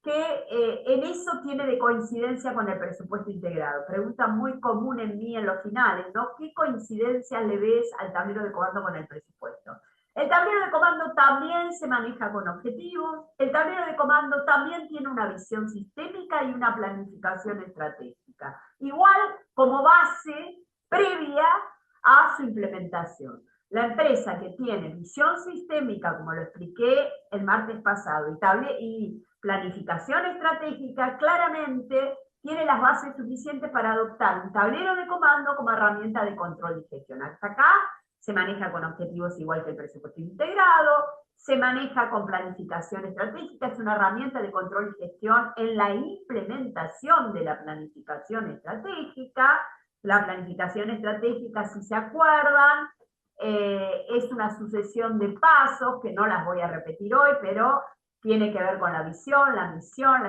Speaker 1: que en eso tiene de coincidencia con el presupuesto integrado. Pregunta muy común en mí en los finales, ¿no? ¿Qué coincidencia le ves al tablero de comando con el presupuesto? El tablero de comando también se maneja con objetivos, el tablero de comando también tiene una visión sistémica y una planificación estratégica, igual como base previa a su implementación. La empresa que tiene visión sistémica, como lo expliqué el martes pasado, y planificación estratégica, claramente tiene las bases suficientes para adoptar un tablero de comando como herramienta de control y gestión. Hasta acá se maneja con objetivos igual que el presupuesto integrado, se maneja con planificación estratégica, es una herramienta de control y gestión en la implementación de la planificación estratégica. La planificación estratégica, si se acuerdan, es una sucesión de pasos que no las voy a repetir hoy, pero tiene que ver con la visión, la misión,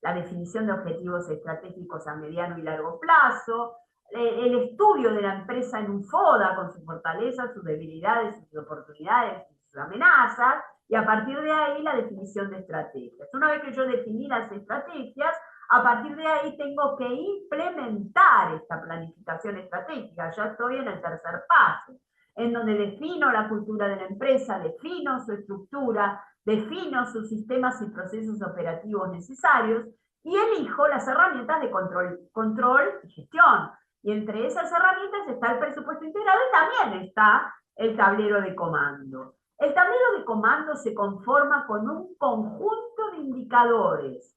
Speaker 1: la definición de objetivos estratégicos a mediano y largo plazo, el estudio de la empresa en un FODA con sus fortalezas, sus debilidades, sus oportunidades, sus amenazas, y a partir de ahí la definición de estrategias. Una vez que yo definí las estrategias, a partir de ahí tengo que implementar esta planificación estratégica. Ya estoy en el tercer paso, en donde defino la cultura de la empresa, defino su estructura, defino sus sistemas y procesos operativos necesarios y elijo las herramientas de control y gestión. Y entre esas herramientas está el presupuesto integrado y también está el tablero de comando. El tablero de comando se conforma con un conjunto de indicadores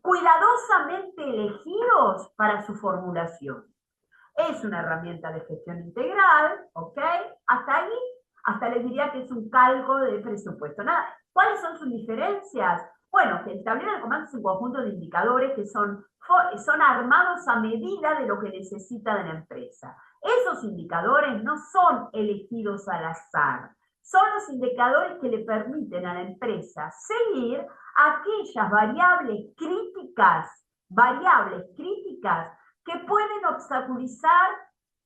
Speaker 1: cuidadosamente elegidos para su formulación. Es una herramienta de gestión integral, ¿ok? Hasta ahí, hasta les diría que es un cálculo de presupuesto. Nada. ¿Cuáles son sus diferencias? Bueno, que el tablero de comando es un conjunto de indicadores que son armados a medida de lo que necesita de la empresa. Esos indicadores no son elegidos al azar, son los indicadores que le permiten a la empresa seguir aquellas variables críticas que pueden obstaculizar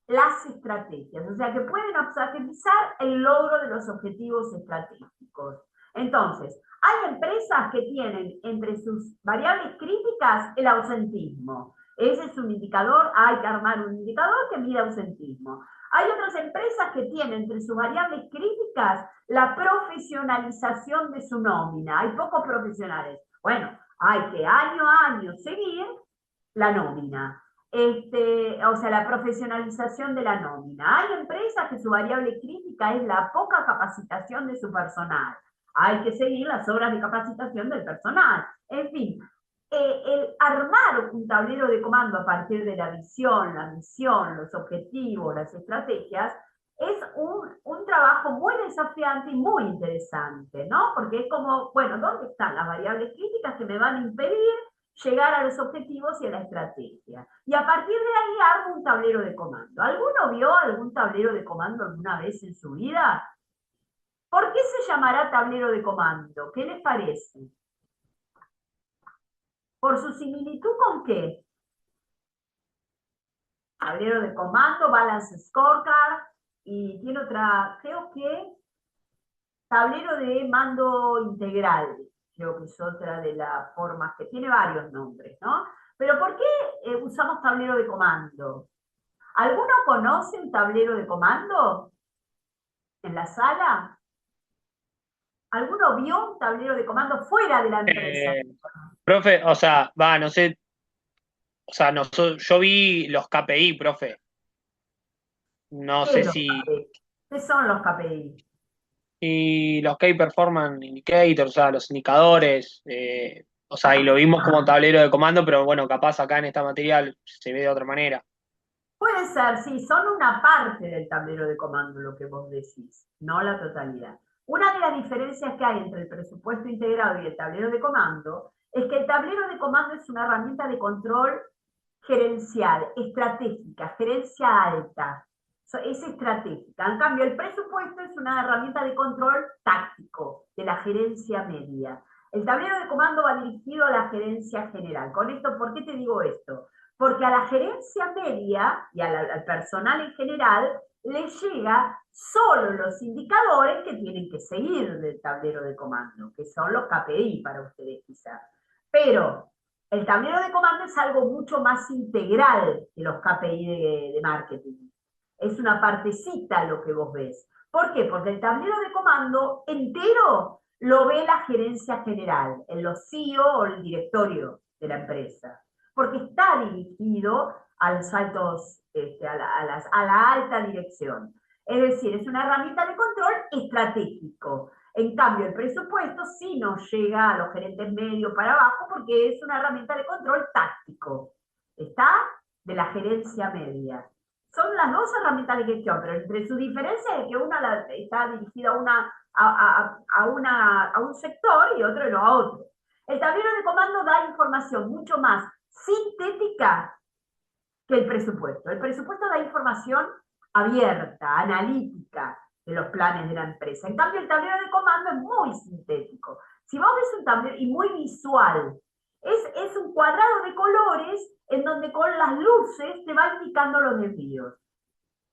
Speaker 1: las estrategias, o sea, que pueden obstaculizar el logro de los objetivos estratégicos. Entonces, hay empresas que tienen entre sus variables críticas el ausentismo. Ese es un indicador, hay que armar un indicador que mide ausentismo. Hay otras empresas que tienen entre sus variables críticas la profesionalización de su nómina. Hay pocos profesionales. Bueno, hay que año a año seguir la nómina. O sea, la profesionalización de la nómina. Hay empresas que su variable crítica es la poca capacitación de su personal. Hay que seguir las obras de capacitación del personal. En fin, el armar un tablero de comando a partir de la visión, la misión, los objetivos, las estrategias, es un trabajo muy desafiante y muy interesante, ¿no? Porque es como, bueno, ¿dónde están las variables críticas que me van a impedir llegar a los objetivos y a la estrategia? Y a partir de ahí armo un tablero de comando. ¿Alguno vio algún tablero de comando alguna vez en su vida? ¿Por qué se llamará tablero de comando? ¿Qué les parece? ¿Por su similitud con qué? Tablero de comando, balance scorecard, y tiene otra, creo que tablero de mando integral, creo que es otra de las formas que tiene varios nombres, ¿no? Pero ¿por qué usamos tablero de comando? ¿Alguno conoce un tablero de comando en la sala? ¿Alguno vio un tablero de comando fuera de la empresa?
Speaker 4: Profe, o sea, no sé, o sea, no, yo vi los KPI, profe. No
Speaker 1: ¿Qué
Speaker 4: sé
Speaker 1: es los
Speaker 4: si.
Speaker 1: KPI? ¿Qué son los KPI?
Speaker 4: Y los Key Performance Indicators, o sea, los indicadores, o sea, y lo vimos como tablero de comando, pero bueno, capaz acá en esta material se ve de otra manera.
Speaker 1: Puede ser, sí, son una parte del tablero de comando lo que vos decís, no la totalidad. Una de las diferencias que hay entre el presupuesto integrado y el tablero de comando es que el tablero de comando es una herramienta de control gerencial, estratégica, gerencia alta, es estratégica. En cambio, el presupuesto es una herramienta de control táctico, de la gerencia media. El tablero de comando va dirigido a la gerencia general. Con esto, ¿por qué te digo esto? Porque a la gerencia media y al personal en general le llega solo los indicadores que tienen que seguir del tablero de comando, que son los KPI para ustedes quizás. Pero el tablero de comando es algo mucho más integral que los KPI de marketing. Es una partecita lo que vos ves. ¿Por qué? Porque el tablero de comando entero lo ve la gerencia general, los CEO o el directorio de la empresa, porque está dirigido a los altos, a la alta dirección. Es decir, es una herramienta de control estratégico. En cambio, el presupuesto sí no llega a los gerentes medios para abajo porque es una herramienta de control táctico. Está de la gerencia media. Son las dos herramientas de gestión, pero entre su diferencia es que una está dirigida a un sector y otro no a otro. El tablero de comando da información mucho más sintética que el presupuesto. El presupuesto da información abierta, analítica de los planes de la empresa. En cambio, el tablero de comando es muy sintético. Si vos ves un tablero, y muy visual, es un cuadrado de colores en donde con las luces te va indicando los desvíos.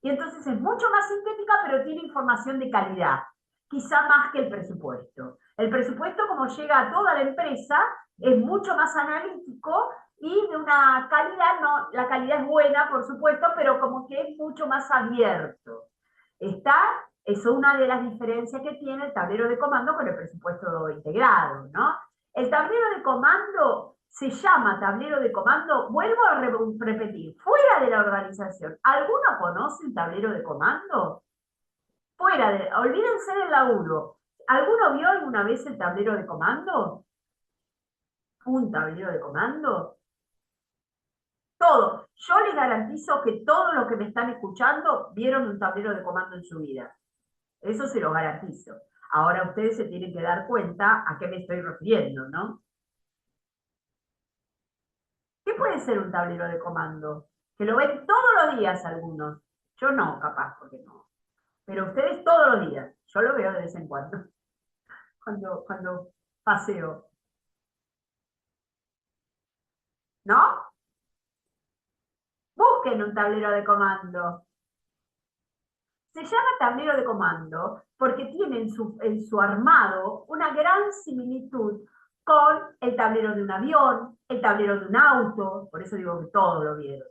Speaker 1: Y entonces es mucho más sintética, pero tiene información de calidad. quizá más que el presupuesto. El presupuesto, como llega a toda la empresa, es mucho más analítico y de una calidad, no, la calidad es buena, por supuesto, pero como que es mucho más abierto. Es una de las diferencias que tiene el tablero de comando con el presupuesto integrado, ¿no? El tablero de comando se llama tablero de comando, vuelvo a repetir, fuera de la organización. ¿Alguno conoce un tablero de comando? Olvídense del laburo. ¿Alguno vio alguna vez el tablero de comando? ¿Un tablero de comando? Todo. Yo les garantizo que todos los que me están escuchando vieron un tablero de comando en su vida. Eso se lo garantizo. Ahora ustedes se tienen que dar cuenta a qué me estoy refiriendo, ¿no? ¿Qué puede ser un tablero de comando? Que lo ven todos los días algunos. Yo no, capaz, porque no. Pero ustedes todos los días. Yo lo veo de vez en cuando. Cuando paseo. ¿No? Busquen un tablero de comando. Se llama tablero de comando porque tiene en su armado una gran similitud con el tablero de un avión, el tablero de un auto, por eso digo que todos lo vieron.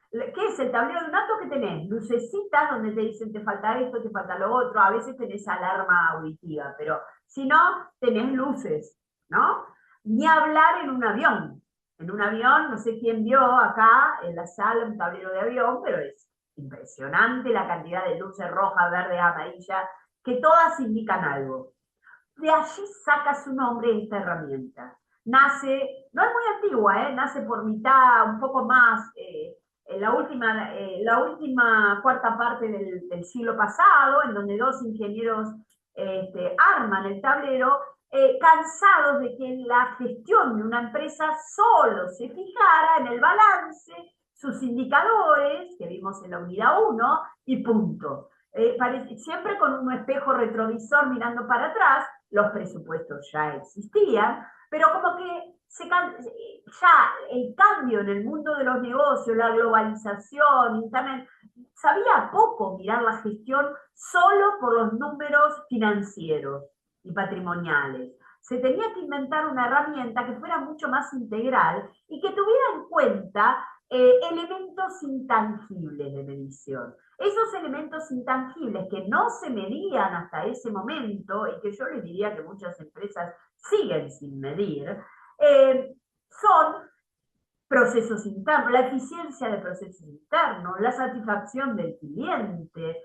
Speaker 1: ¿Qué es el tablero de un auto que tenés? Lucecitas donde te dicen te falta esto, te falta lo otro, a veces tenés alarma auditiva, pero si no, tenés luces, ¿no? Ni hablar en un avión. En un avión, no sé quién vio acá en la sala un tablero de avión, pero es impresionante la cantidad de luces rojas, verdes, amarillas, que todas indican algo. De allí saca su nombre esta herramienta. Nace, no es muy antigua, nace por mitad, un poco más, la última cuarta parte del siglo pasado, en donde dos ingenieros arman el tablero, cansados de que la gestión de una empresa solo se fijara en el balance, sus indicadores, que vimos en la unidad 1, y punto. Siempre con un espejo retrovisor mirando para atrás, los presupuestos ya existían, pero como que ya el cambio en el mundo de los negocios, la globalización, Internet, sabía poco mirar la gestión solo por los números financieros y patrimoniales. Se tenía que inventar una herramienta que fuera mucho más integral y que tuviera en cuenta elementos intangibles de medición. Esos elementos intangibles que no se medían hasta ese momento y que yo les diría que muchas empresas siguen sin medir, son procesos internos, la eficiencia de procesos internos, la satisfacción del cliente,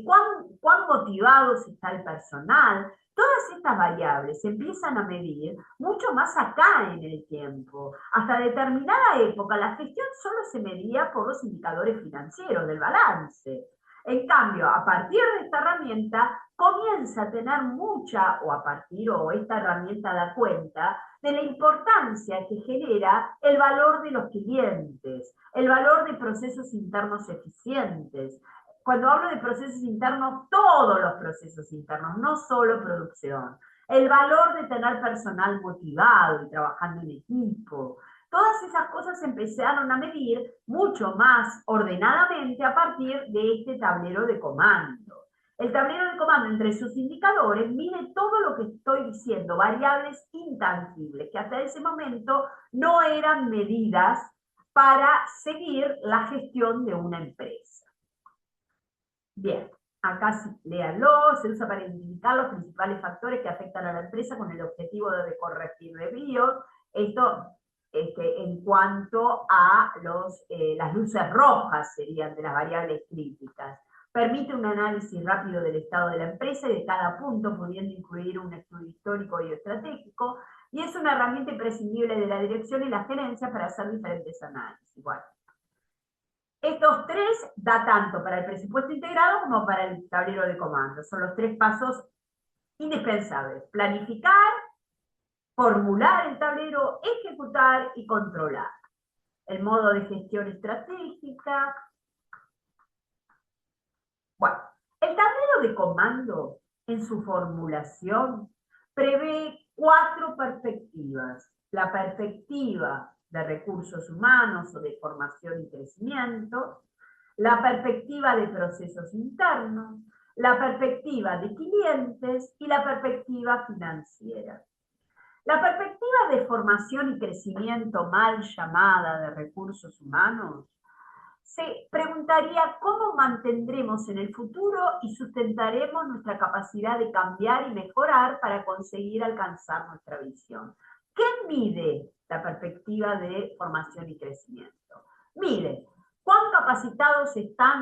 Speaker 1: cuán motivados está el personal. Todas estas variables se empiezan a medir mucho más acá en el tiempo. Hasta determinada época la gestión solo se medía por los indicadores financieros del balance. En cambio, a partir de esta herramienta comienza a tener mucha, o esta herramienta da cuenta de la importancia que genera el valor de los clientes, el valor de procesos internos eficientes. Cuando hablo de procesos internos, todos los procesos internos, no solo producción. El valor de tener personal motivado y trabajando en equipo. Todas esas cosas se empezaron a medir mucho más ordenadamente a partir de este tablero de comando. El tablero de comando, entre sus indicadores, mide todo lo que estoy diciendo, variables intangibles, que hasta ese momento no eran medidas para seguir la gestión de una empresa. Bien, acá léanlo, se usa para identificar los principales factores que afectan a la empresa con el objetivo de corregir desvíos. Esto en cuanto a las luces rojas serían de las variables críticas. Permite un análisis rápido del estado de la empresa y de cada punto, pudiendo incluir un estudio histórico y estratégico, y es una herramienta imprescindible de la dirección y la gerencia para hacer diferentes análisis. Bueno, estos tres da tanto para el presupuesto integrado como para el tablero de comandos. Son los tres pasos indispensables: planificar, formular el tablero, ejecutar y controlar. El modo de gestión estratégica. Bueno, el tablero de comando en su formulación prevé 4 perspectivas. La perspectiva de recursos humanos o de formación y crecimiento, la perspectiva de procesos internos, la perspectiva de clientes y la perspectiva financiera. La perspectiva de formación y crecimiento mal llamada de recursos humanos se preguntaría cómo mantendremos en el futuro y sustentaremos nuestra capacidad de cambiar y mejorar para conseguir alcanzar nuestra visión. ¿Qué mide la perspectiva de formación y crecimiento? Mide cuán capacitados está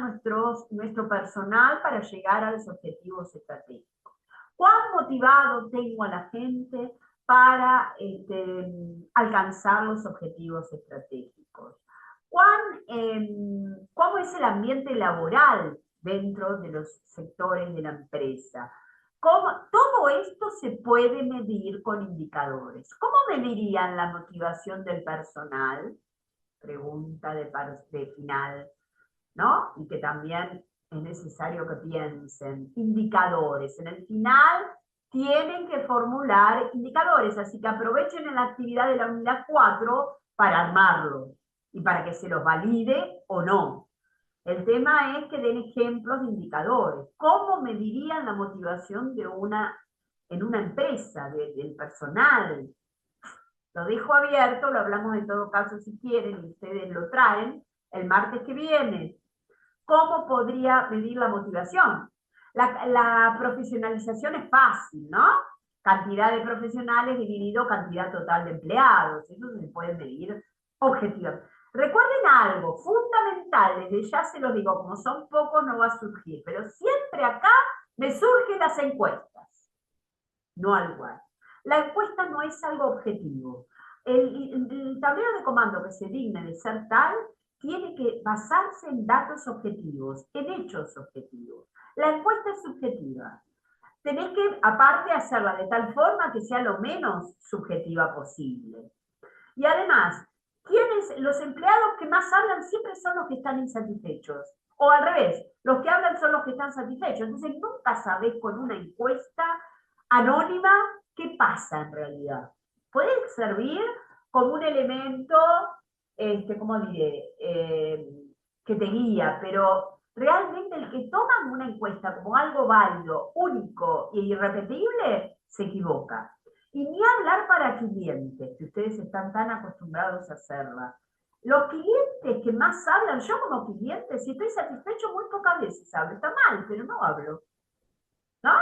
Speaker 1: nuestro personal para llegar a los objetivos estratégicos, cuán motivado tengo a la gente para alcanzar los objetivos estratégicos, cómo es el ambiente laboral dentro de los sectores de la empresa. Todo esto se puede medir con indicadores. ¿Cómo medirían la motivación del personal? Pregunta de final, ¿no? Y que también es necesario que piensen. Indicadores. En el final tienen que formular indicadores, así que aprovechen en la actividad de la unidad 4 para armarlos y para que se los valide o no. El tema es que den ejemplos de indicadores. ¿Cómo medirían la motivación en una empresa, del personal? Lo dejo abierto, lo hablamos en todo caso si quieren, y ustedes lo traen el martes que viene. ¿Cómo podría medir la motivación? La profesionalización es fácil, ¿no? Cantidad de profesionales dividido cantidad total de empleados. Eso se puede medir objetivamente. Recuerden algo fundamental, desde ya se los digo, como son pocos no va a surgir, pero siempre acá me surgen las encuestas, no al igual. La encuesta no es algo objetivo. El tablero de comando que se digne de ser tal tiene que basarse en datos objetivos, en hechos objetivos. La encuesta es subjetiva. Tenés que, aparte, hacerla de tal forma que sea lo menos subjetiva posible. Y además, los empleados que más hablan siempre son los que están insatisfechos. O al revés, los que hablan son los que están satisfechos. Entonces, nunca sabés con una encuesta anónima qué pasa en realidad. Puede servir como un elemento, ¿cómo diré? Que te guía, pero realmente el que toma una encuesta como algo válido, único e irrepetible, se equivoca. Y ni hablar para clientes, que ustedes están tan acostumbrados a hacerla. Los clientes que más hablan, yo como cliente, si estoy satisfecho, muy pocas veces hablo. Está mal, pero no hablo. ¿No?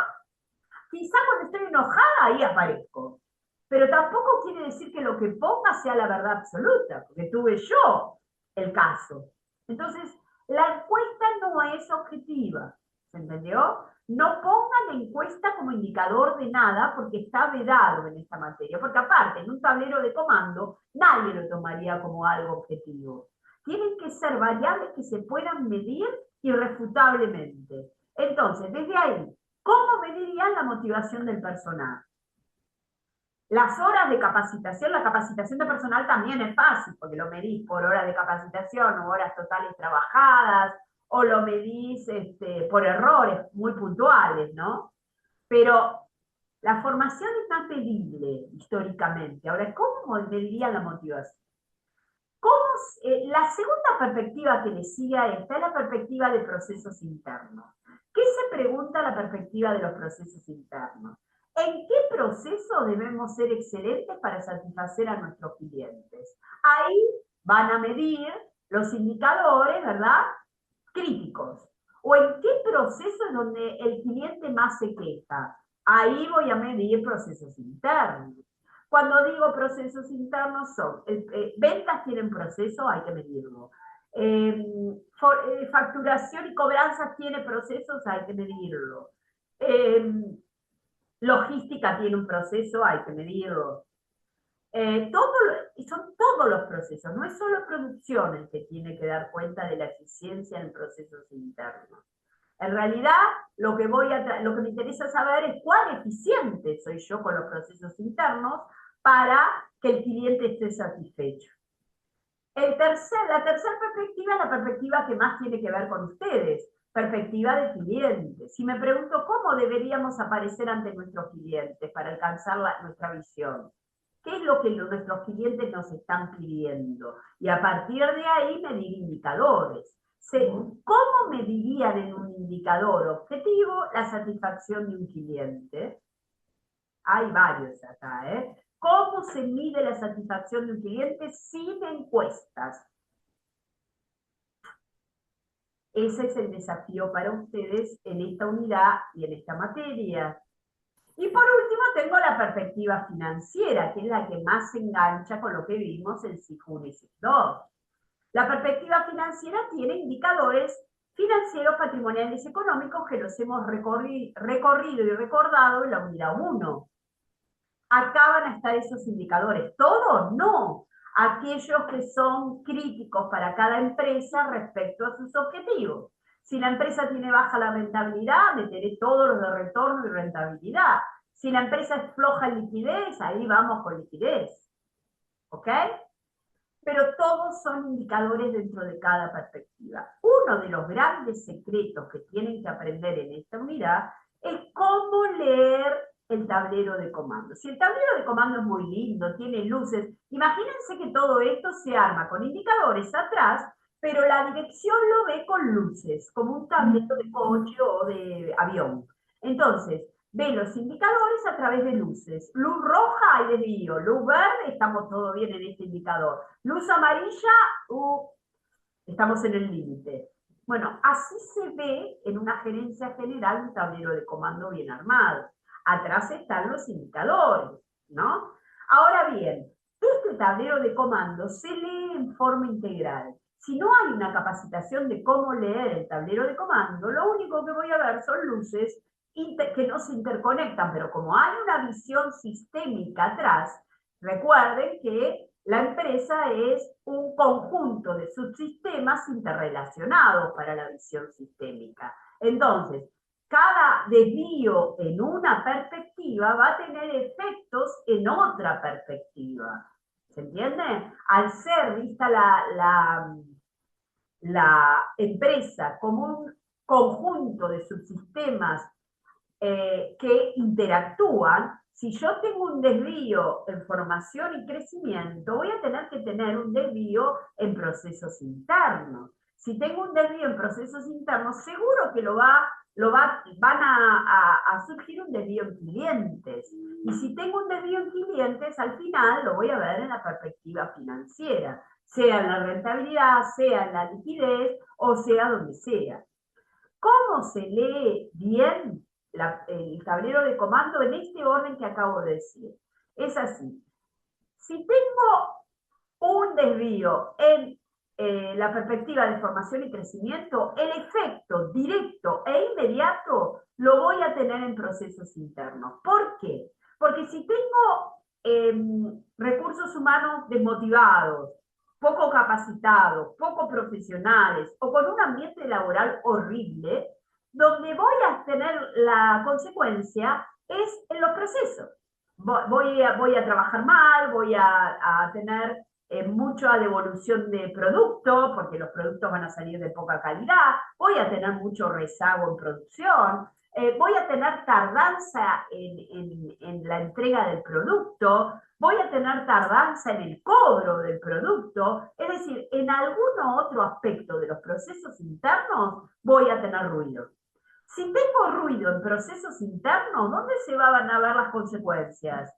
Speaker 1: Quizá cuando estoy enojada, ahí aparezco. Pero tampoco quiere decir que lo que ponga sea la verdad absoluta, porque tuve yo el caso. Entonces, la encuesta no es objetiva, ¿se entendió? No pongan la encuesta como indicador de nada, porque está vedado en esta materia. Porque aparte, en un tablero de comando, nadie lo tomaría como algo objetivo. Tienen que ser variables que se puedan medir irrefutablemente. Entonces, desde ahí, ¿cómo medirían la motivación del personal? Las horas de capacitación, la capacitación de personal también es fácil, porque lo medís por horas de capacitación o horas totales trabajadas, o lo medís por errores muy puntuales, ¿no? Pero la formación es más medible históricamente. Ahora, ¿cómo medirían la motivación? La segunda perspectiva que decía está es la perspectiva de procesos internos. ¿Qué se pregunta la perspectiva de los procesos internos? ¿En qué proceso debemos ser excelentes para satisfacer a nuestros clientes? Ahí van a medir los indicadores, ¿verdad? Críticos. ¿O en qué proceso es donde el cliente más se queja? Ahí voy a medir procesos internos. Cuando digo procesos internos son, ventas tienen proceso, hay que medirlo. Facturación y cobranzas tiene procesos, hay que medirlo. Logística tiene un proceso, hay que medirlo. Son todos los procesos, no es solo producción el que tiene que dar cuenta de la eficiencia en procesos internos. En realidad, lo que me interesa saber es cuán eficiente soy yo con los procesos internos para que el cliente esté satisfecho. La tercera perspectiva es la perspectiva que más tiene que ver con ustedes, perspectiva de clientes. Si me pregunto cómo deberíamos aparecer ante nuestros clientes para alcanzar nuestra visión, ¿qué es lo que nuestros clientes nos están pidiendo? Y a partir de ahí medir indicadores. ¿Cómo medirían en un indicador objetivo la satisfacción de un cliente? Hay varios acá, ¿eh? ¿Cómo se mide la satisfacción de un cliente sin encuestas? Ese es el desafío para ustedes en esta unidad y en esta materia. Y por último tengo la perspectiva financiera, que es la que más se engancha con lo que vimos en SIG 1 y SIG 2. La perspectiva financiera tiene indicadores financieros, patrimoniales y económicos que los hemos recorrido y recordado en la unidad 1. Acá van a estar esos indicadores. ¿Todos? No. Aquellos que son críticos para cada empresa respecto a sus objetivos. Si la empresa tiene baja la rentabilidad, meteré todos los de retorno y rentabilidad. Si la empresa es floja en liquidez, ahí vamos con liquidez. ¿Ok? Pero todos son indicadores dentro de cada perspectiva. Uno de los grandes secretos que tienen que aprender en esta unidad es cómo leer el tablero de comando. Si el tablero de comando es muy lindo, tiene luces, imagínense que todo esto se arma con indicadores atrás, pero la dirección lo ve con luces, como un tablero de coche o de avión. Entonces, ve los indicadores a través de luces. Luz roja hay desvío, luz verde, estamos todo bien en este indicador. Luz amarilla, estamos en el límite. Bueno, así se ve en una gerencia general un tablero de comando bien armado. Atrás están los indicadores, ¿no? Ahora bien, este tablero de comando se lee en forma integral. Si no hay una capacitación de cómo leer el tablero de comando, lo único que voy a ver son luces que no se interconectan, pero como hay una visión sistémica atrás, recuerden que la empresa es un conjunto de subsistemas interrelacionados para la visión sistémica. Entonces, cada desvío en una perspectiva va a tener efectos en otra perspectiva. ¿Se entiende? Al ser vista la empresa como un conjunto de subsistemas que interactúan, si yo tengo un desvío en formación y crecimiento, voy a tener que tener un desvío en procesos internos. Si tengo un desvío en procesos internos, seguro que van a surgir un desvío en clientes. Y si tengo un desvío en clientes, al final lo voy a ver en la perspectiva financiera, sea en la rentabilidad, sea en la liquidez, o sea donde sea. ¿Cómo se lee bien el tablero de comando en este orden que acabo de decir? Es así. Si tengo un desvío en la perspectiva de formación y crecimiento, el efecto directo e inmediato lo voy a tener en procesos internos. ¿Por qué? Porque si tengo recursos humanos desmotivados, poco capacitados, poco profesionales o con un ambiente laboral horrible, donde voy a tener la consecuencia es en los procesos. Voy a trabajar mal, voy a tener mucha devolución de producto, porque los productos van a salir de poca calidad, voy a tener mucho rezago en producción, voy a tener tardanza en la entrega del producto, voy a tener tardanza en el cobro del producto, es decir, en algún otro aspecto de los procesos internos voy a tener ruido. Si tengo ruido en procesos internos, ¿dónde se van a ver las consecuencias?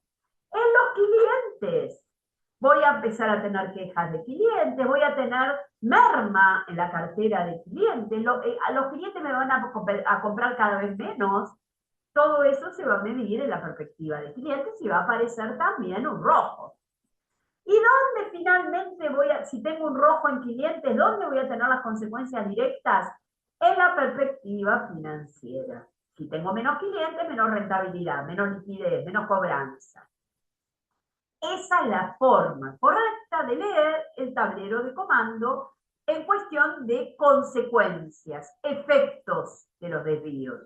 Speaker 1: En los clientes. Voy a empezar a tener quejas de clientes, voy a tener merma en la cartera de clientes, los clientes me van a comprar cada vez menos. Todo eso se va a medir en la perspectiva de clientes y va a aparecer también un rojo. ¿Y dónde finalmente si tengo un rojo en clientes, dónde voy a tener las consecuencias directas? En la perspectiva financiera. Si tengo menos clientes, menos rentabilidad, menos liquidez, menos cobranza. Esa es la forma correcta de leer el tablero de comando en cuestión de consecuencias, efectos de los desvíos.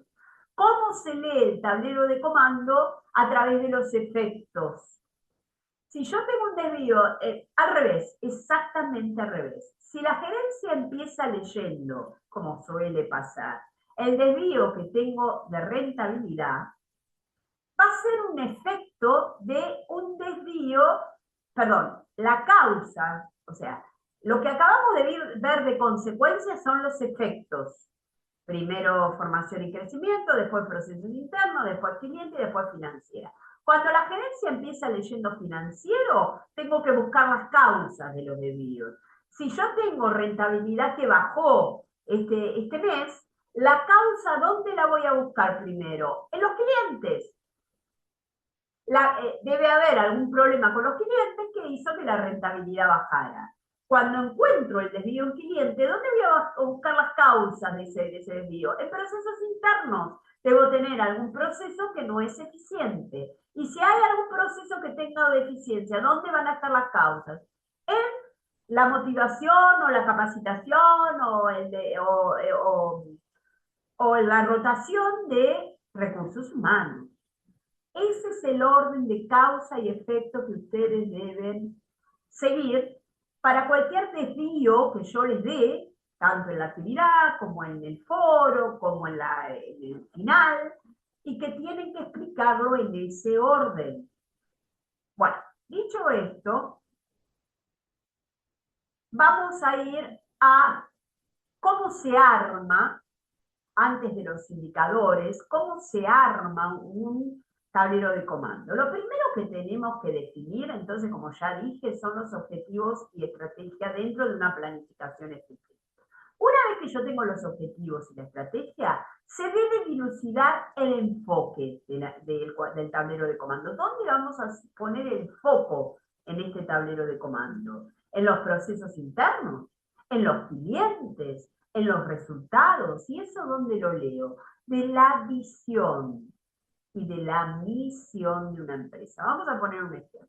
Speaker 1: ¿Cómo se lee el tablero de comando? A través de los efectos. Si yo tengo un desvío al revés, exactamente al revés. Si la gerencia empieza leyendo, como suele pasar, el desvío que tengo de rentabilidad, va a ser un efecto de un desvío, perdón, la causa, o sea, Lo que acabamos de ver de consecuencias son los efectos. Primero formación y crecimiento, después procesos internos, después cliente y después financiera. Cuando la gerencia empieza leyendo financiero, tengo que buscar las causas de los desvíos. Si yo tengo rentabilidad que bajó este mes, la causa, ¿dónde la voy a buscar primero? En los clientes. Debe haber algún problema con los clientes que hizo que la rentabilidad bajara. Cuando encuentro el desvío en cliente, ¿dónde voy a buscar las causas de ese desvío? En procesos internos. Debo tener algún proceso que no es eficiente. Y si hay algún proceso que tenga deficiencia, ¿dónde van a estar las causas? En la motivación o la capacitación o la rotación de recursos humanos. Ese es el orden de causa y efecto que ustedes deben seguir para cualquier desvío que yo les dé, tanto en la actividad como en el foro, como en el final, y que tienen que explicarlo en ese orden. Bueno, dicho esto, vamos a ir a cómo se arma, antes de los indicadores, cómo se arma un tablero de comando. Lo primero que tenemos que definir, entonces, como ya dije, son los objetivos y estrategia dentro de una planificación eficiente. Una vez que yo tengo los objetivos y la estrategia, se debe dilucidar el enfoque del tablero de comando. ¿Dónde vamos a poner el foco en este tablero de comando? ¿En los procesos internos? ¿En los clientes? ¿En los resultados? ¿Y eso dónde lo leo? De la visión y de la misión de una empresa. Vamos a poner un ejemplo.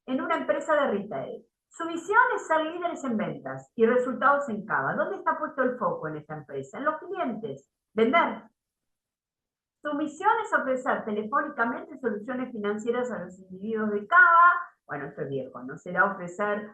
Speaker 1: En una empresa de retail, su misión es ser líderes en ventas y resultados en Cava. ¿Dónde está puesto el foco en esta empresa? En los clientes. Vender. Su misión es ofrecer telefónicamente soluciones financieras a los individuos de Cava. Bueno, esto es viejo, ¿no? Será ofrecer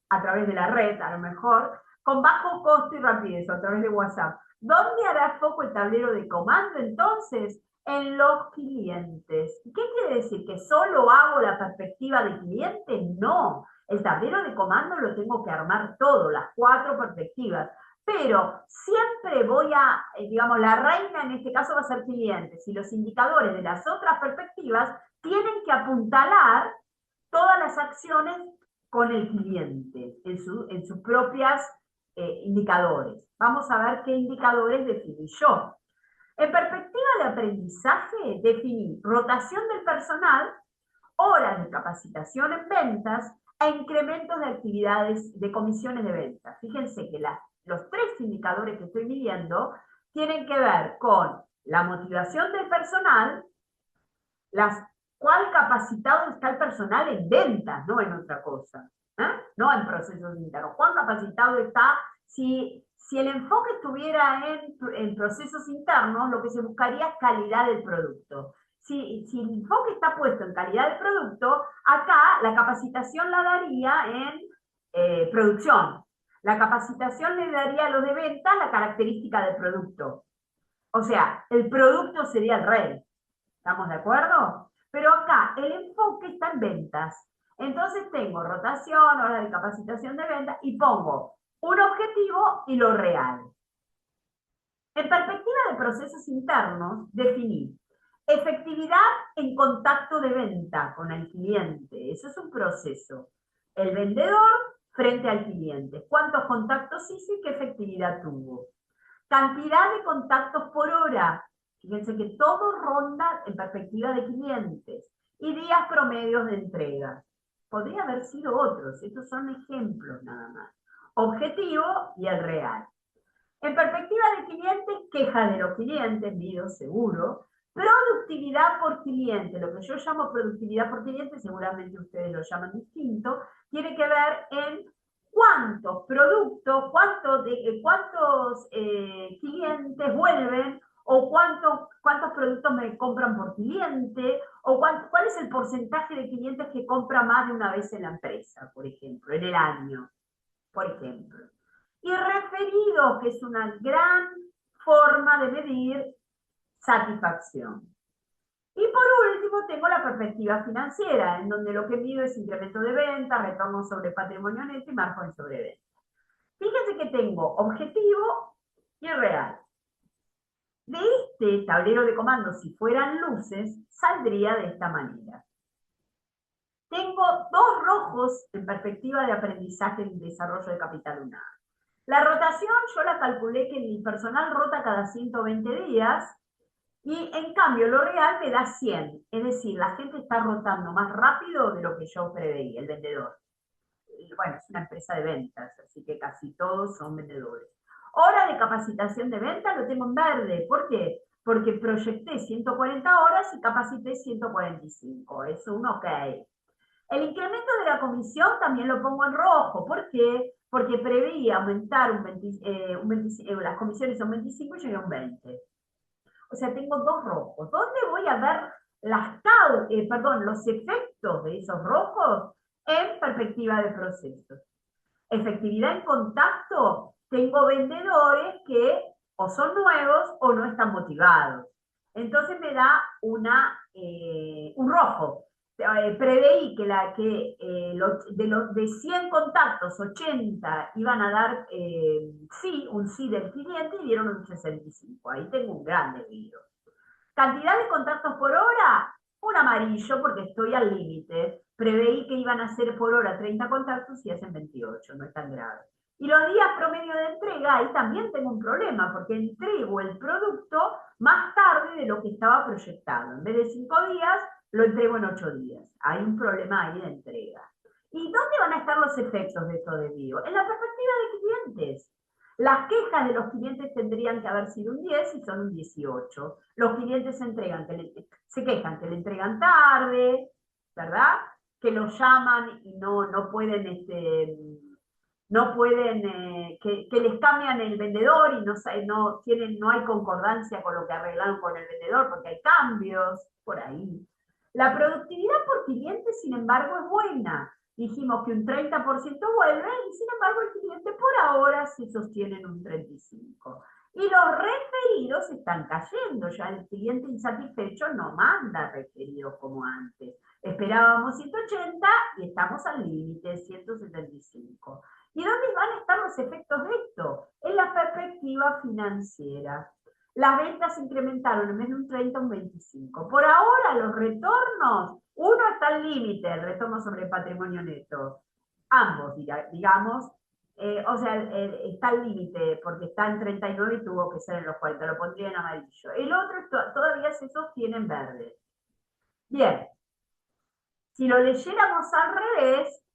Speaker 1: a través de la red, a lo mejor, con bajo costo y rapidez, a través de WhatsApp. ¿Dónde hará foco el tablero de comando entonces? En los clientes. ¿Qué quiere decir? ¿Que solo hago la perspectiva de cliente? No. El tablero de comando lo tengo que armar todo, las 4 perspectivas. Pero siempre voy a, digamos, la reina en este caso va a ser clientes y los indicadores de las otras perspectivas tienen que apuntalar todas las acciones con el cliente en sus propias indicadores. Vamos a ver qué indicadores definí yo. En perspectiva de aprendizaje, definí rotación del personal, horas de capacitación en ventas e incrementos de actividades de comisiones de ventas. Fíjense que los 3 indicadores que estoy midiendo tienen que ver con la motivación del personal, cuál capacitado está el personal en ventas, no en otra cosa, no en procesos internos. ¿Cuán capacitado está? Si el enfoque estuviera en procesos internos, lo que se buscaría es calidad del producto. Si el enfoque está puesto en calidad del producto, acá la capacitación la daría en producción. La capacitación le daría a los de ventas la característica del producto. O sea, el producto sería el rey. ¿Estamos de acuerdo? Pero acá el enfoque está en ventas. Entonces tengo rotación, horas de capacitación de ventas y pongo un objetivo y lo real. En perspectiva de procesos internos, definí efectividad en contacto de venta con el cliente. Eso es un proceso. El vendedor frente al cliente. ¿Cuántos contactos hizo y qué efectividad tuvo? Cantidad de contactos por hora. Fíjense que todo ronda en perspectiva de clientes. Y días promedios de entrega. Podría haber sido otros. Estos son ejemplos nada más. Objetivo y el real. En perspectiva de clientes, quejas de los clientes, video seguro. Productividad por cliente. Lo que yo llamo productividad por cliente, seguramente ustedes lo llaman distinto, tiene que ver en cuántos productos, cuántos clientes vuelven, o cuántos productos me compran por cliente, o cuál es el porcentaje de clientes que compra más de una vez en la empresa, por ejemplo, en el año, por ejemplo. Y referidos, que es una gran forma de medir satisfacción. Y por último tengo la perspectiva financiera, en donde lo que mido es incremento de ventas, retorno sobre patrimonio neto y margen sobre venta. Fíjense que tengo objetivo y real. De este tablero de comandos, si fueran luces, saldría de esta manera. Tengo dos rojos en perspectiva de aprendizaje y desarrollo de capital humano. La rotación yo la calculé que el personal rota cada 120 días y en cambio lo real me da 100. Es decir, la gente está rotando más rápido de lo que yo preveí, el vendedor. Bueno, es una empresa de ventas, así que casi todos son vendedores. Hora de capacitación de venta lo tengo en verde. ¿Por qué? Porque proyecté 140 horas y capacité 145. Es un ok. El incremento de la comisión también lo pongo en rojo. ¿Por qué? Porque preveía aumentar las comisiones son 25 y llegué a un 20. O sea, tengo dos rojos. ¿Dónde voy a ver los efectos de esos rojos? En perspectiva de procesos. Efectividad en contacto, tengo vendedores que o son nuevos o no están motivados. Entonces me da un rojo. Preveí que de 100 contactos, 80 iban a dar un sí del cliente y dieron un 65. Ahí tengo un gran desvío. Cantidad de contactos por hora, un amarillo porque estoy al límite. Preveí que iban a ser por hora 30 contactos y hacen 28, no es tan grave. Y los días promedio de entrega, ahí también tengo un problema, porque entrego el producto más tarde de lo que estaba proyectado. En vez de 5 días, lo entrego en 8 días. Hay un problema ahí de entrega. ¿Y dónde van a estar los efectos de estos desvíos? En la perspectiva de clientes. Las quejas de los clientes tendrían que haber sido un 10 y son un 18. Los clientes se quejan que le entregan tarde, ¿verdad? Que los llaman y no pueden, que les cambian el vendedor y no hay concordancia con lo que arreglaron con el vendedor porque hay cambios por ahí. La productividad por cliente, sin embargo, es buena. Dijimos que un 30% vuelve y sin embargo el cliente por ahora se sostiene en un 35%. Y los referidos están cayendo, ya el cliente insatisfecho no manda referidos como antes. Esperábamos 180 y estamos al límite, 175. ¿Y dónde van a estar los efectos de esto? En la perspectiva financiera. Las ventas se incrementaron en vez de un 30 a un 25. Por ahora los retornos, uno está al límite, el retorno sobre el patrimonio neto. Ambos, digamos, está al límite porque está en 39 y tuvo que ser en los 40, lo pondría en amarillo. El otro todavía se sostiene en verde. Bien, si lo leyéramos al revés,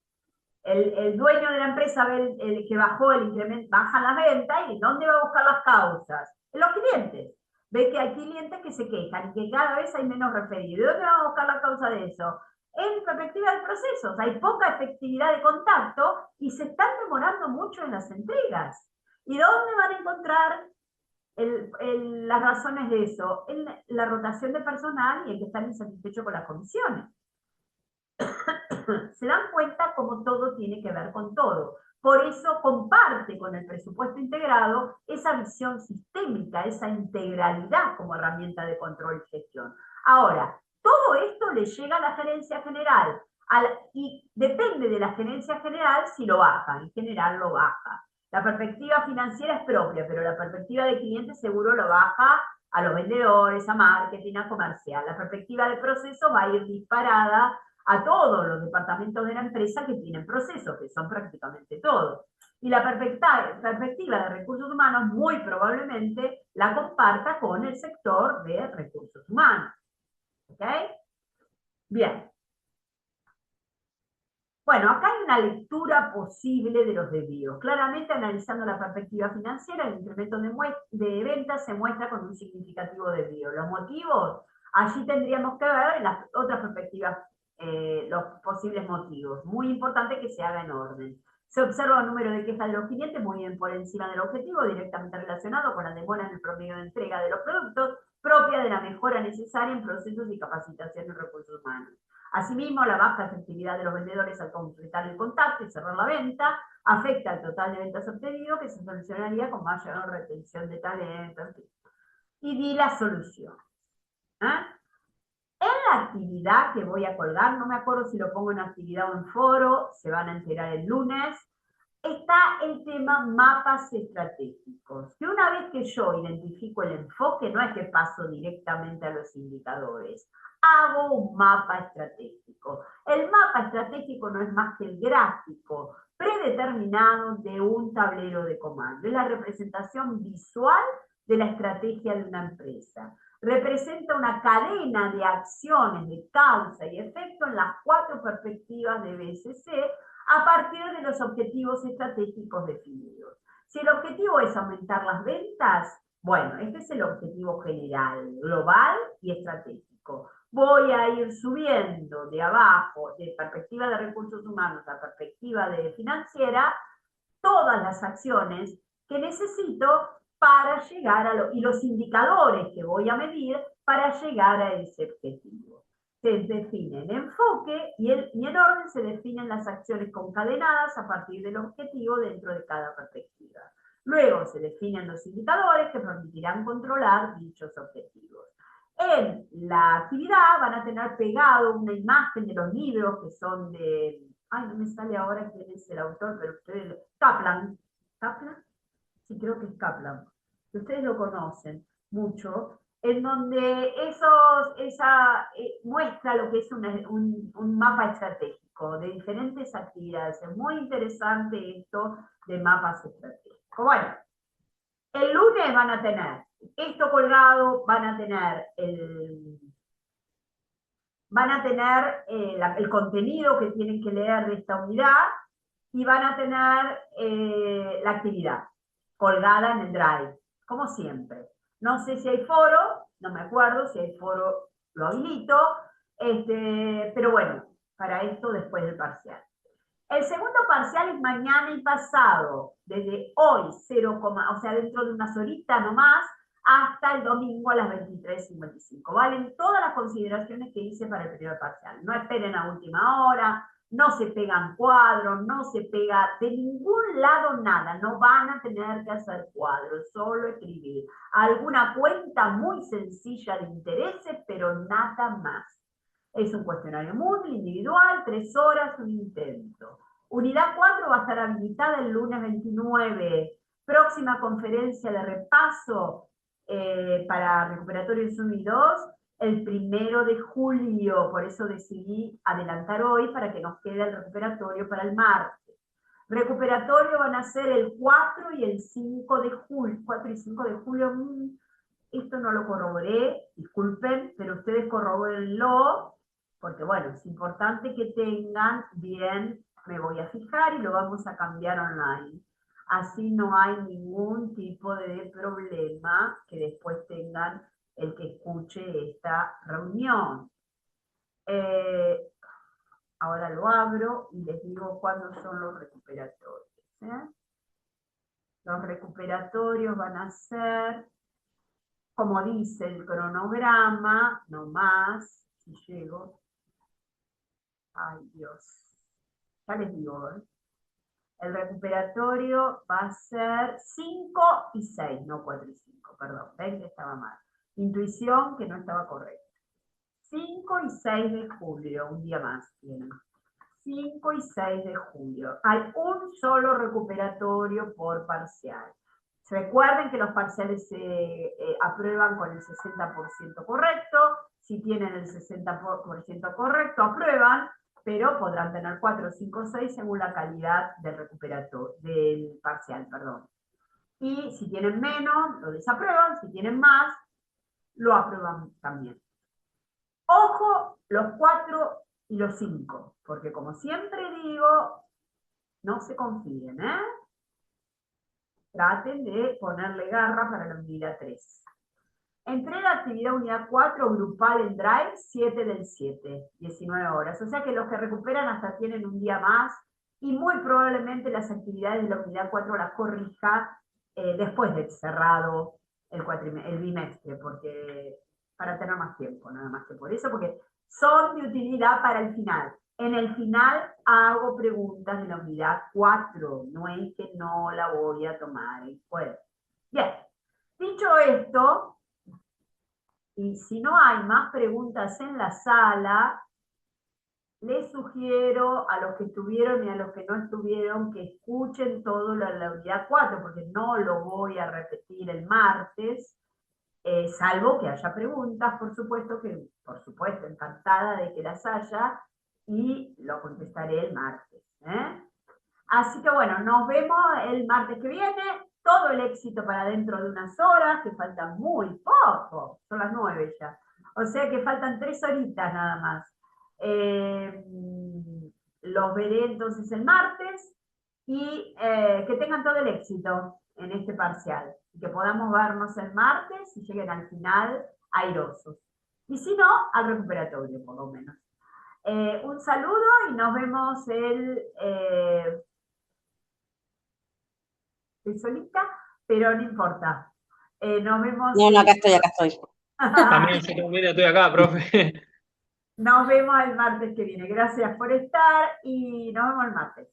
Speaker 1: el dueño de la empresa ve el que bajó el incremento, bajan las ventas y ¿dónde va a buscar las causas? En los clientes. Ve que hay clientes que se quejan y que cada vez hay menos referidos. ¿De dónde va a buscar la causa de eso? En perspectiva de procesos. Hay poca efectividad de contacto y se están demorando mucho en las entregas. ¿Y dónde van a encontrar las razones de eso? En la rotación de personal y el que está insatisfecho con las comisiones. Se dan cuenta cómo todo tiene que ver con todo. Por eso comparte con el presupuesto integrado esa visión sistémica, esa integralidad como herramienta de control y gestión. Ahora, todo esto le llega a la gerencia general y depende de la gerencia general si lo baja, en general lo baja. La perspectiva financiera es propia, pero la perspectiva de cliente seguro lo baja a los vendedores, a marketing, a comercial. La perspectiva de proceso va a ir disparada a todos los departamentos de la empresa que tienen procesos, que son prácticamente todos. Y la perspectiva de recursos humanos muy probablemente la comparta con el sector de recursos humanos. ¿Ok? Bien. Bueno, acá hay una lectura posible de los desvíos. Claramente, analizando la perspectiva financiera, el incremento de ventas se muestra con un significativo desvío. Los motivos, allí tendríamos que ver en las otras perspectivas los posibles motivos. Muy importante que se haga en orden. Se observa un número de quejas de los clientes muy bien por encima del objetivo, directamente relacionado con la demora en el promedio de entrega de los productos, propia de la mejora necesaria en procesos y capacitación de recursos humanos. Asimismo, la baja efectividad de los vendedores al completar el contacto y cerrar la venta afecta al total de ventas obtenido, que se solucionaría con mayor retención de talentos. Y di la solución. En la actividad que voy a colgar, no me acuerdo si lo pongo en actividad o en foro, se van a enterar el lunes, está el tema mapas estratégicos, que una vez que yo identifico el enfoque, no es que paso directamente a los indicadores, hago un mapa estratégico. El mapa estratégico no es más que el gráfico predeterminado de un tablero de comando, es la representación visual de la estrategia de una empresa. Representa una cadena de acciones de causa y efecto en las 4 perspectivas de BSC, a partir de los objetivos estratégicos definidos. Si el objetivo es aumentar las ventas, bueno, este es el objetivo general, global y estratégico. Voy a ir subiendo de abajo, de perspectiva de recursos humanos a perspectiva de financiera, todas las acciones que necesito para llegar y los indicadores que voy a medir para llegar a ese objetivo. Se define el enfoque y en orden se definen las acciones concadenadas a partir del objetivo dentro de cada perspectiva. Luego se definen los indicadores que permitirán controlar dichos objetivos. En la actividad van a tener pegado una imagen de los libros que son de, ay, no me sale ahora quién es el autor, pero ustedes, Kaplan. ¿Kaplan? Sí, creo que es Kaplan. Ustedes lo conocen mucho, en donde muestra lo que es un mapa estratégico de diferentes actividades. Es muy interesante esto de mapas estratégicos. Bueno, el lunes van a tener esto colgado, van a tener el contenido que tienen que leer de esta unidad y van a tener la actividad colgada en el Drive, como siempre. No sé si hay foro, no me acuerdo, si hay foro lo habilito, pero bueno, para esto después del parcial. El segundo parcial es mañana y pasado, desde hoy, 0, o sea, dentro de unas horitas nomás, hasta el domingo a las 23:55. Valen todas las consideraciones que hice para el primer parcial. No esperen a última hora, no se pegan cuadros, no se pega de ningún lado nada, no van a tener que hacer cuadros, solo escribir. Alguna cuenta muy sencilla de intereses, pero nada más. Es un cuestionario Moodle individual, 3 horas, un intento. Unidad 4 va a estar habilitada el lunes 29. Próxima conferencia de repaso para Recuperatorios 1 y 2, el 1 de julio. Por eso decidí adelantar hoy para que nos quede el recuperatorio para el martes. Recuperatorio van a ser el 4 y el 5 de julio. 4 y 5 de julio, esto no lo corroboré, disculpen, pero ustedes corroborenlo, porque bueno, es importante que tengan bien, me voy a fijar y lo vamos a cambiar online. Así no hay ningún tipo de problema que después tengan el que escuche esta reunión. Ahora lo abro y les digo cuándo son los recuperatorios. Los recuperatorios van a ser, como dice el cronograma, no más, si llego. Ay, Dios. Ya les digo, el recuperatorio va a ser 5 y 6, no 4 y 5, perdón, ven que estaba mal. Intuición que no estaba correcta. 5 y 6 de julio, un día más tienen. 5 y 6 de julio. Hay un solo recuperatorio por parcial. Recuerden que los parciales se aprueban con el 60% correcto. Si tienen el 60% correcto, aprueban, pero podrán tener 4, 5, 6 según la calidad del del parcial, perdón. Y si tienen menos, lo desaprueban. Si tienen más, lo aprueban también. Ojo, los 4 y los 5, porque como siempre digo, no se confíen, ¿eh? Traten de ponerle garra para la unidad 3. Entrega actividad unidad 4 grupal en Drive, 7 del 7, 19 horas. O sea que los que recuperan hasta tienen un día más y muy probablemente las actividades de la unidad 4 las corrija después de cerrado el bimestre, porque para tener más tiempo, nada más que por eso, porque son de utilidad para el final. En el final hago preguntas de la unidad 4, no es que no la voy a tomar en cuenta. Bien, dicho esto, y si no hay más preguntas en la sala, les sugiero a los que estuvieron y a los que no estuvieron que escuchen todo la unidad 4, porque no lo voy a repetir el martes, salvo que haya preguntas, por supuesto, encantada de que las haya, y lo contestaré el martes. Así que bueno, nos vemos el martes que viene. Todo el éxito para dentro de unas horas, que faltan muy poco, son las 9 ya. O sea que faltan 3 horitas nada más. Los veré entonces el martes y que tengan todo el éxito en este parcial. Y que podamos vernos el martes y lleguen al final airosos. Y si no, al recuperatorio, por lo menos. Un saludo y nos vemos estoy solita, pero no importa. Nos vemos.
Speaker 2: No, acá estoy.
Speaker 4: También yo también estoy acá, profe.
Speaker 1: Nos vemos el martes que viene. Gracias por estar y nos vemos el martes.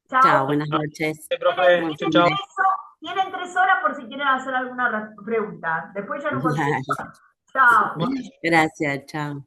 Speaker 1: Chao.
Speaker 2: Chao, buenas noches.
Speaker 4: Profe, chao.
Speaker 1: Tienen 3 horas por si quieren hacer alguna pregunta. Después ya no contesto. Chao.
Speaker 2: Gracias, chao.